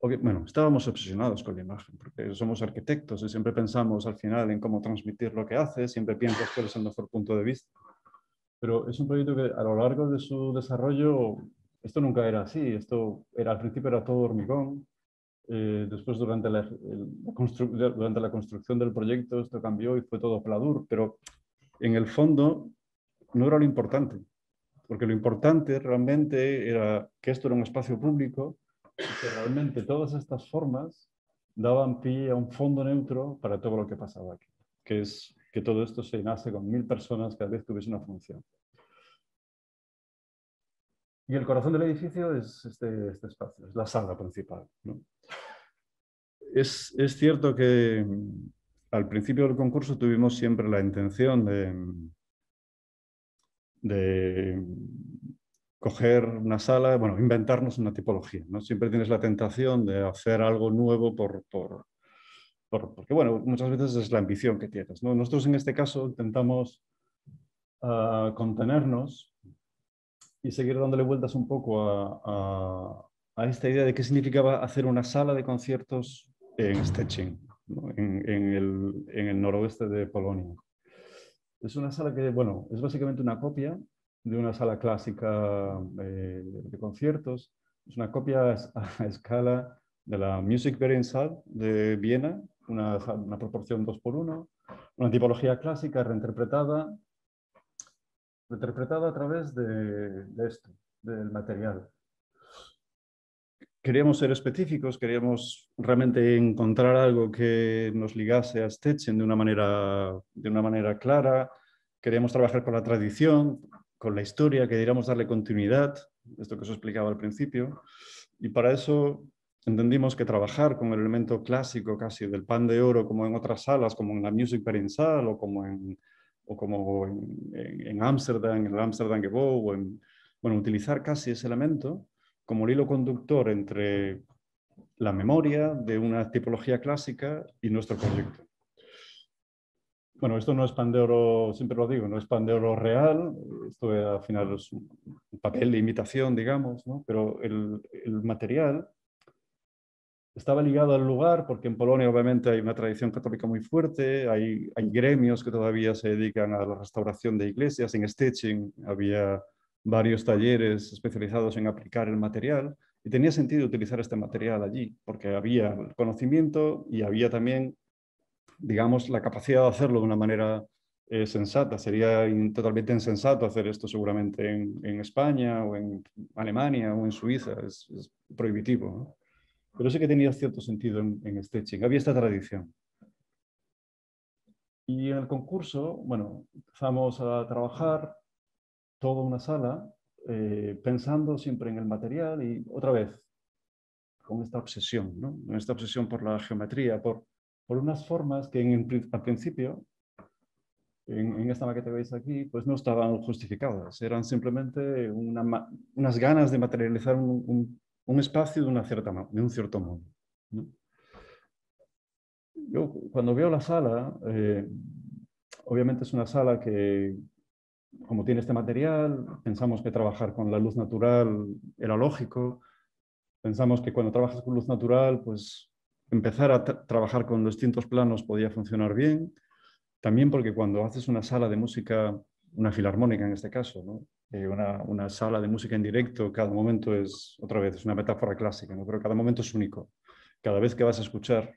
bueno, estábamos obsesionados con la imagen porque somos arquitectos y siempre pensamos al final en cómo transmitir lo que haces, siempre piensas cuál es el mejor punto de vista. Pero es un proyecto que a lo largo de su desarrollo, esto nunca era así, esto era, al principio era todo hormigón, después durante durante la construcción del proyecto esto cambió y fue todo pladur, pero en el fondo no era lo importante, porque lo importante realmente era que esto era un espacio público y que realmente todas estas formas daban pie a un fondo neutro para todo lo que pasaba aquí, que es que todo esto se nace con 1000 personas cada vez que hubiese una función. Y el corazón del edificio es este espacio, es la sala principal, ¿no? Es cierto que al principio del concurso tuvimos siempre la intención de coger una sala, bueno, inventarnos una tipología, ¿no? Siempre tienes la tentación de hacer algo nuevo porque, bueno, muchas veces es la ambición que tienes, ¿no? Nosotros en este caso intentamos contenernos y seguir dándole vueltas un poco a esta idea de qué significaba hacer una sala de conciertos en Szczecin, ¿no? En el noroeste de Polonia. Es una sala que, bueno, es básicamente una copia de una sala clásica de conciertos. Es una copia a escala de la Musikvereinssaal de Viena, una proporción 2:1, una tipología clásica reinterpretada a través de esto, del material. Queríamos ser específicos, queríamos realmente encontrar algo que nos ligase a Stetson de una manera clara. Queríamos trabajar con la tradición, con la historia, queríamos darle continuidad, esto que os explicaba al principio. Y para eso entendimos que trabajar con el elemento clásico casi del pan de oro, como en otras salas, como en la Musikvereinssaal o como en Ámsterdam, en el Amsterdam Gebouw, bueno, utilizar casi ese elemento como el hilo conductor entre la memoria de una tipología clásica y nuestro proyecto. Bueno, esto no es pan de oro, siempre lo digo, no es pan de oro real, esto al final es un papel de imitación, digamos, ¿no? Pero el material estaba ligado al lugar porque en Polonia obviamente hay una tradición católica muy fuerte, hay gremios que todavía se dedican a la restauración de iglesias, en Szczecin había varios talleres especializados en aplicar el material y tenía sentido utilizar este material allí porque había el conocimiento y había también, digamos, la capacidad de hacerlo de una manera sensata. Sería totalmente insensato hacer esto seguramente en España o en Alemania o en Suiza. Es prohibitivo, ¿no? Pero sí que tenía cierto sentido en Stettin. Había esta tradición. Y en el concurso, bueno, empezamos a trabajar toda una sala pensando siempre en el material y otra vez con esta obsesión, ¿no? Esta obsesión por la geometría, por unas formas que al principio, en esta maqueta que veis aquí, pues no estaban justificadas. Eran simplemente unas ganas de materializar un espacio de un cierto modo, ¿no? Yo cuando veo la sala, obviamente es una sala que, como tiene este material, pensamos que trabajar con la luz natural era lógico. Pensamos que cuando trabajas con luz natural, pues empezar a trabajar con distintos planos podía funcionar bien. También porque cuando haces una sala de música, una filarmónica en este caso, ¿no? Una sala de música en directo, cada momento es, otra vez, es una metáfora clásica, ¿no? Pero cada momento es único. Cada vez que vas a escuchar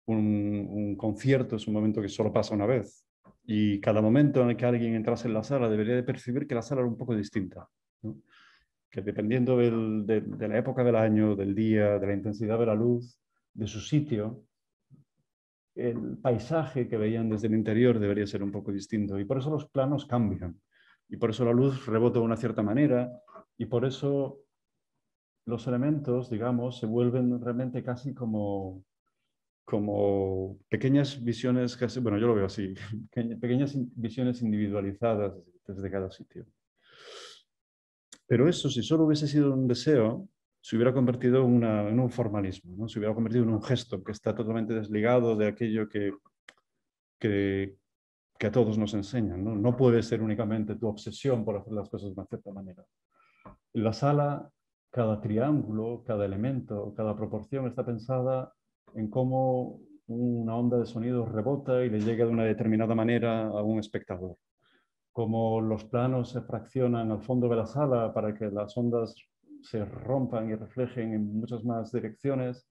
un concierto es un momento que solo pasa una vez. Y cada momento en el que alguien entrase en la sala debería de percibir que la sala era un poco distinta, ¿no? Que dependiendo de la época del año, del día, de la intensidad de la luz, de su sitio, el paisaje que veían desde el interior debería ser un poco distinto. Y por eso los planos cambian. Y por eso la luz rebota de una cierta manera. Y por eso los elementos, digamos, se vuelven realmente casi como pequeñas visiones, casi, bueno, yo lo veo así, pequeñas visiones individualizadas desde cada sitio. Pero eso, si solo hubiese sido un deseo, se hubiera convertido en un formalismo, ¿no? Se hubiera convertido en un gesto que está totalmente desligado de aquello que, que a todos nos enseñan, ¿no? No puede ser únicamente tu obsesión por hacer las cosas de una cierta manera. En la sala, cada triángulo, cada elemento, cada proporción está pensada en cómo una onda de sonido rebota y le llega de una determinada manera a un espectador. Cómo los planos se fraccionan al fondo de la sala para que las ondas se rompan y reflejen en muchas más direcciones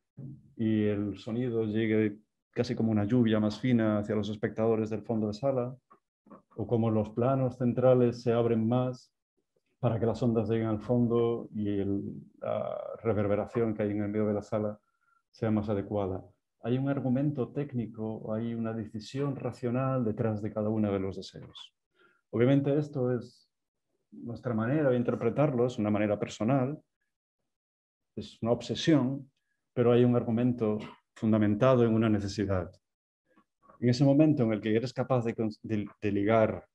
y el sonido llegue casi como una lluvia más fina hacia los espectadores del fondo de sala, o cómo los planos centrales se abren más para que las ondas lleguen al fondo y la reverberación que hay en el medio de la sala sea más adecuada. Hay un argumento técnico, hay una decisión racional detrás de cada uno de los deseos. Obviamente esto es nuestra manera de interpretarlo, es una manera personal, es una obsesión, pero hay un argumento fundamentado en una necesidad. En ese momento en el que eres capaz de ligar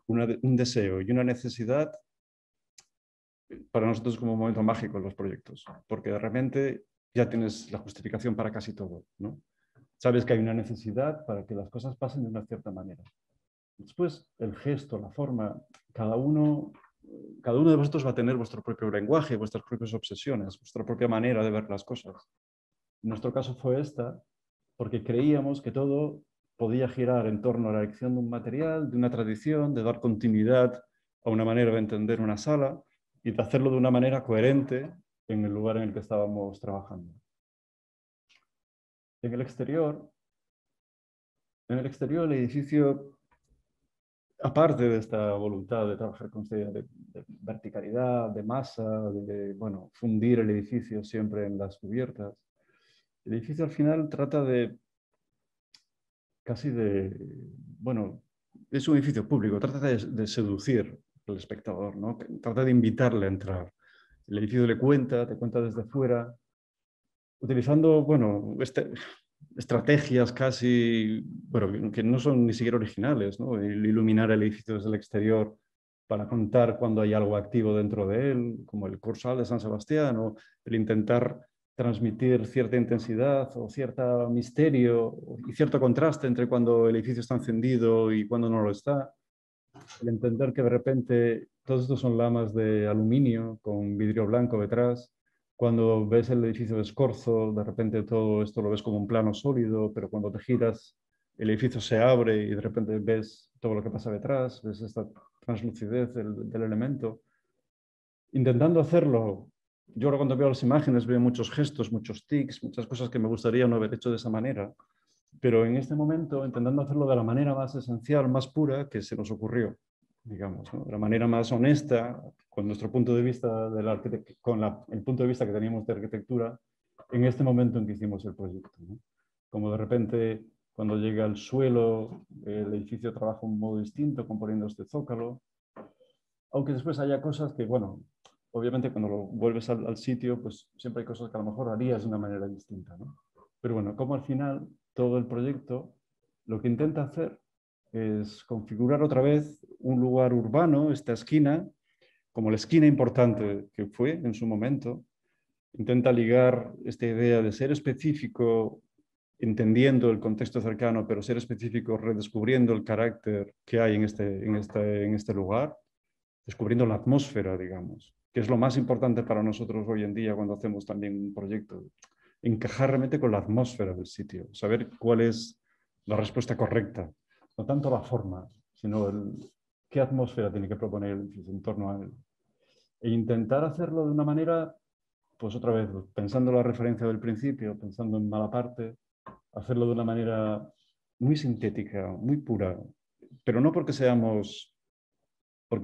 un deseo y una necesidad, para nosotros es como un momento mágico en los proyectos, porque de repente ya tienes la justificación para casi todo, ¿no? Sabes que hay una necesidad para que las cosas pasen de una cierta manera. Después, el gesto, la forma, cada uno de vosotros va a tener vuestro propio lenguaje, vuestras propias obsesiones, vuestra propia manera de ver las cosas. En nuestro caso fue esta, porque creíamos que todo podía girar en torno a la elección de un material, de una tradición, de dar continuidad a una manera de entender una sala y de hacerlo de una manera coherente en el lugar en el que estábamos trabajando. En el exterior el edificio, aparte de esta voluntad de trabajar con esta idea de verticalidad, de masa, de bueno, fundir el edificio siempre en las cubiertas, el edificio al final trata bueno, es un edificio público, trata de seducir al espectador, ¿no? Trata de invitarle a entrar. El edificio te cuenta desde fuera, utilizando, bueno, estrategias casi, bueno, que no son ni siquiera originales, ¿no? El iluminar el edificio desde el exterior para contar cuando hay algo activo dentro de él, como el Cursal de San Sebastián, o el intentar transmitir cierta intensidad o cierto misterio y cierto contraste entre cuando el edificio está encendido y cuando no lo está. El entender que de repente todos estos son lamas de aluminio con vidrio blanco detrás. Cuando ves el edificio de Scorzo, de repente todo esto lo ves como un plano sólido, pero cuando te giras el edificio se abre y de repente ves todo lo que pasa detrás, ves esta translucidez del elemento. Intentando hacerlo, yo ahora cuando veo las imágenes veo muchos gestos, muchos tics, muchas cosas que me gustaría no haber hecho de esa manera, pero en este momento intentando hacerlo de la manera más esencial, más pura que se nos ocurrió, digamos, ¿no? De la manera más honesta, con nuestro punto de vista de la con el punto de vista que teníamos de arquitectura, en este momento en que hicimos el proyecto, ¿no? Como de repente, cuando llega al suelo, el edificio trabaja un modo distinto, componiendo este zócalo, aunque después haya cosas que, bueno, obviamente cuando lo vuelves al sitio, pues siempre hay cosas que a lo mejor harías de una manera distinta, ¿no? Pero bueno, como al final todo el proyecto lo que intenta hacer es configurar otra vez un lugar urbano, esta esquina, como la esquina importante que fue en su momento. Intenta ligar esta idea de ser específico, entendiendo el contexto cercano, pero ser específico, redescubriendo el carácter que hay en este lugar, descubriendo la atmósfera, digamos, que es lo más importante para nosotros hoy en día cuando hacemos también un proyecto. Encajar realmente con la atmósfera del sitio, saber cuál es la respuesta correcta, no tanto la forma, sino qué atmósfera tiene que proponer el edificio en torno a él. E intentar hacerlo de una manera, pues otra vez, pensando en la referencia del principio, pensando en Malaparte, hacerlo de una manera muy sintética, muy pura, pero no porque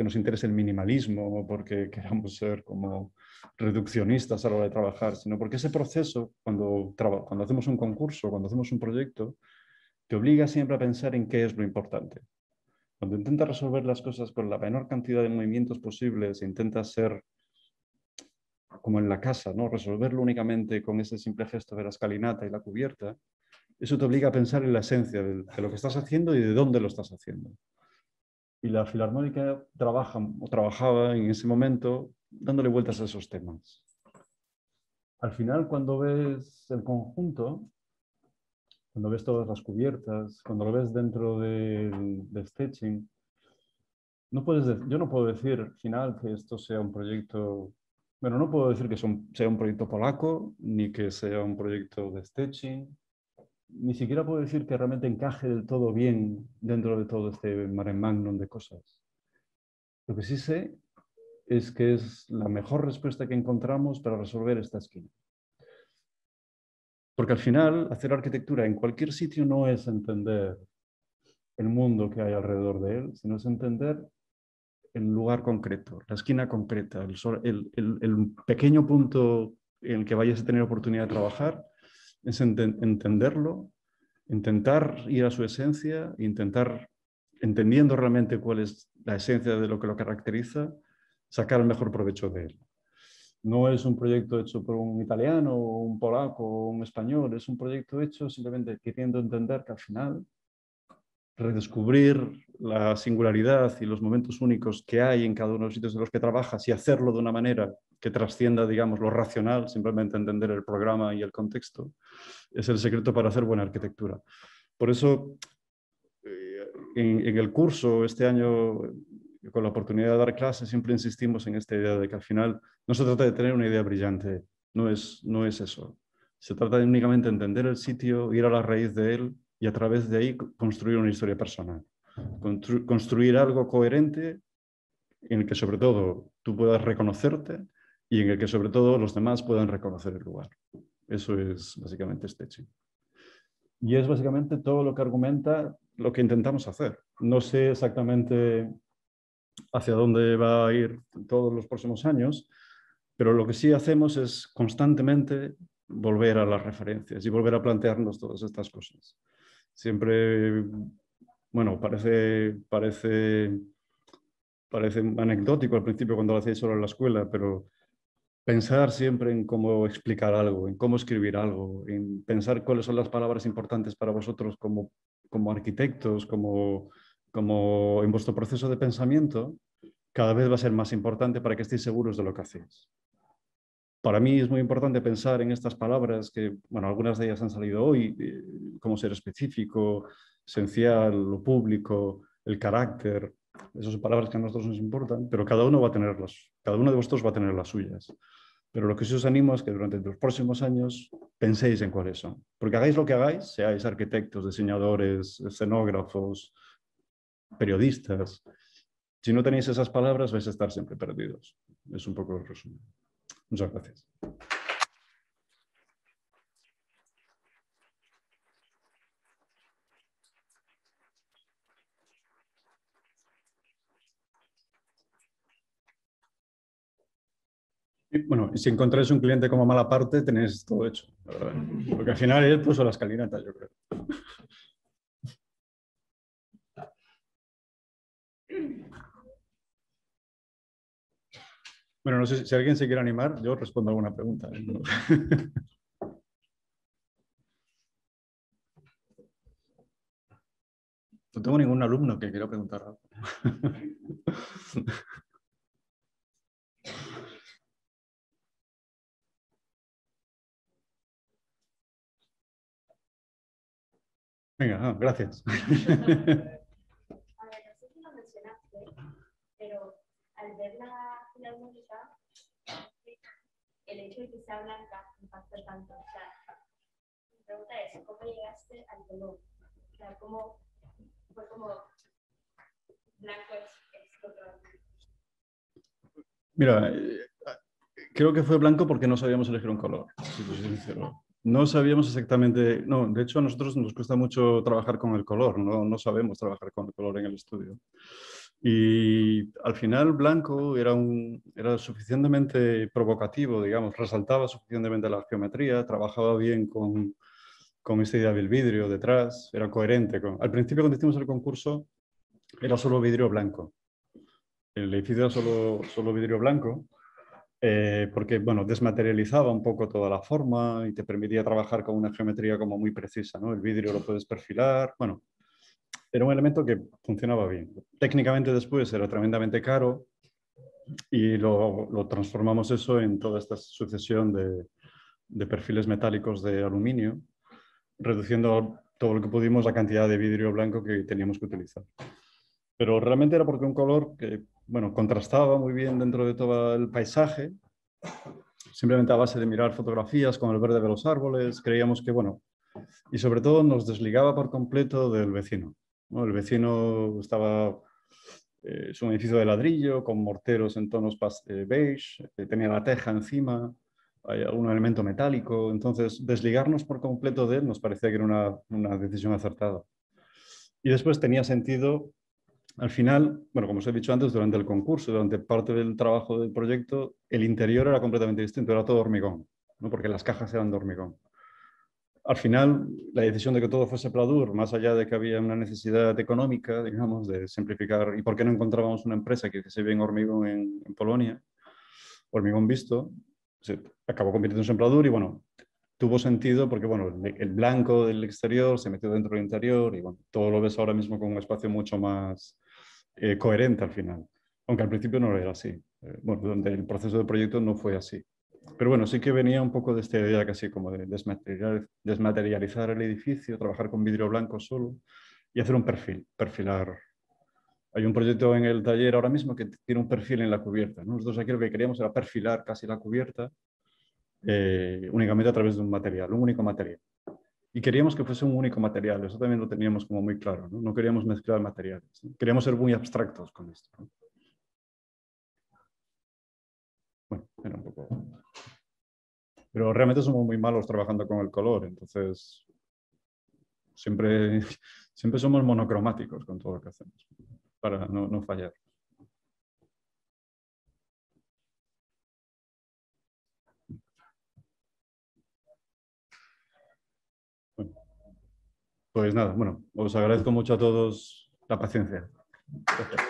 nos interese el minimalismo o porque queramos ser como reduccionistas a la hora de trabajar, sino porque ese proceso, cuando hacemos un concurso, cuando hacemos un proyecto, te obliga siempre a pensar en qué es lo importante. Cuando intentas resolver las cosas con la menor cantidad de movimientos posibles, intentas ser como en la casa, ¿no? Resolverlo únicamente con ese simple gesto de la escalinata y la cubierta, eso te obliga a pensar en la esencia de lo que estás haciendo y de dónde lo estás haciendo. Y la Filarmónica trabajaba en ese momento dándole vueltas a esos temas. Al final, cuando ves el conjunto, cuando ves todas las cubiertas, cuando lo ves dentro del staging, yo no puedo decir al final que esto sea un proyecto, bueno, no puedo decir que sea un proyecto polaco, ni que sea un proyecto de staging, ni siquiera puedo decir que realmente encaje del todo bien dentro de todo este mare magnum de cosas. Lo que sí sé es que es la mejor respuesta que encontramos para resolver esta esquina. Porque al final, hacer arquitectura en cualquier sitio no es entender el mundo que hay alrededor de él, sino es entender el lugar concreto, la esquina concreta, el pequeño punto en el que vayas a tener oportunidad de trabajar, es entenderlo, intentar ir a su esencia, intentar, entendiendo realmente cuál es la esencia de lo que lo caracteriza, sacar el mejor provecho de él. No es un proyecto hecho por un italiano, un polaco o un español, es un proyecto hecho simplemente queriendo entender que al final redescubrir la singularidad y los momentos únicos que hay en cada uno de los sitios en los que trabajas y hacerlo de una manera que trascienda, digamos, lo racional, simplemente entender el programa y el contexto, es el secreto para hacer buena arquitectura. Por eso, en el curso este año, con la oportunidad de dar clases, siempre insistimos en esta idea de que al final no se trata de tener una idea brillante, no es eso. Se trata de únicamente entender el sitio, ir a la raíz de él y a través de ahí construir una historia personal. Construir algo coherente en el que sobre todo tú puedas reconocerte y en el que sobre todo los demás puedan reconocer el lugar. Eso es básicamente Staging. Y es básicamente todo lo que argumenta lo que intentamos hacer. No sé exactamente hacia dónde va a ir todos los próximos años, pero lo que sí hacemos es constantemente volver a las referencias y volver a plantearnos todas estas cosas. Siempre, bueno, parece anecdótico al principio cuando lo hacéis solo en la escuela, pero pensar siempre en cómo explicar algo, en cómo escribir algo, en pensar cuáles son las palabras importantes para vosotros como arquitectos, como en vuestro proceso de pensamiento, cada vez va a ser más importante para que estéis seguros de lo que hacéis. Para mí es muy importante pensar en estas palabras que, bueno, algunas de ellas han salido hoy, como ser específico, esencial, lo público, el carácter. Esas son palabras que a nosotros nos importan, pero cada uno de vosotros va a tener las suyas. Pero lo que sí os animo es que durante los próximos años penséis en cuáles son. Porque hagáis lo que hagáis, seáis arquitectos, diseñadores, escenógrafos, periodistas, si no tenéis esas palabras vais a estar siempre perdidos. Es un poco el resumen. Muchas gracias. Y, bueno, y si encontráis un cliente como mala parte, tenéis todo hecho, la verdad. Porque al final él puso la escalinata, yo creo. Bueno, no sé si alguien se quiere animar, yo respondo a alguna pregunta. No tengo ningún alumno que quiera preguntar algo. Venga, gracias. A ver, no sé si lo mencionaste, pero al ver la filarmónica, el hecho de que sea blanca impacta tanto. O sea, mi pregunta es, ¿cómo llegaste al color? O sea, ¿cómo fue como blanco es otro? Mira, creo que fue blanco porque no sabíamos elegir un color, si te soy sincero. No sabíamos exactamente, no, de hecho a nosotros nos cuesta mucho trabajar con el color, no sabemos trabajar con el color en el estudio. Y al final blanco era suficientemente provocativo, digamos, resaltaba suficientemente la geometría, trabajaba bien con esta idea del vidrio detrás, era coherente. Al principio cuando hicimos el concurso era solo vidrio blanco. El edificio era solo vidrio blanco. Porque bueno, desmaterializaba un poco toda la forma y te permitía trabajar con una geometría como muy precisa, ¿no? El vidrio lo puedes perfilar, bueno, era un elemento que funcionaba bien. Técnicamente después era tremendamente caro y lo transformamos eso en toda esta sucesión de perfiles metálicos de aluminio, reduciendo todo lo que pudimos la cantidad de vidrio blanco que teníamos que utilizar. Pero realmente era porque un color que, bueno, contrastaba muy bien dentro de todo el paisaje. Simplemente a base de mirar fotografías con el verde de los árboles, creíamos que, bueno, y sobre todo nos desligaba por completo del vecino, ¿no? El vecino estaba, es un edificio de ladrillo con morteros en tonos beige, tenía la teja encima, hay algún elemento metálico, entonces desligarnos por completo de él nos parecía que era una decisión acertada. Y después tenía sentido. Al final, bueno, como os he dicho antes, durante el concurso, durante parte del trabajo del proyecto, el interior era completamente distinto, era todo hormigón, ¿no? Porque las cajas eran de hormigón. Al final, la decisión de que todo fuese Pladur, más allá de que había una necesidad económica, digamos, de simplificar, y por qué no encontrábamos una empresa que hiciese bien hormigón en Polonia, hormigón visto, se acabó convirtiéndose en Pladur y bueno, tuvo sentido porque bueno, el blanco del exterior se metió dentro del interior y bueno, todo lo ves ahora mismo con un espacio mucho más coherente al final, aunque al principio no era así. Bueno, donde el proceso de proyecto no fue así. Pero bueno, sí que venía un poco de esta idea casi como de desmaterializar el edificio, trabajar con vidrio blanco solo y hacer un perfilar. Hay un proyecto en el taller ahora mismo que tiene un perfil en la cubierta, ¿no? Nosotros aquí lo que queríamos era perfilar casi la cubierta únicamente a través de un material, un único material. Y queríamos que fuese un único material, eso también lo teníamos como muy claro, ¿no? No queríamos mezclar materiales, ¿no? Queríamos ser muy abstractos con esto, ¿no? Bueno, era un poco. Pero realmente somos muy malos trabajando con el color, entonces siempre, siempre somos monocromáticos con todo lo que hacemos, para no fallar. Bueno, pues nada, bueno, os agradezco mucho a todos la paciencia. Gracias.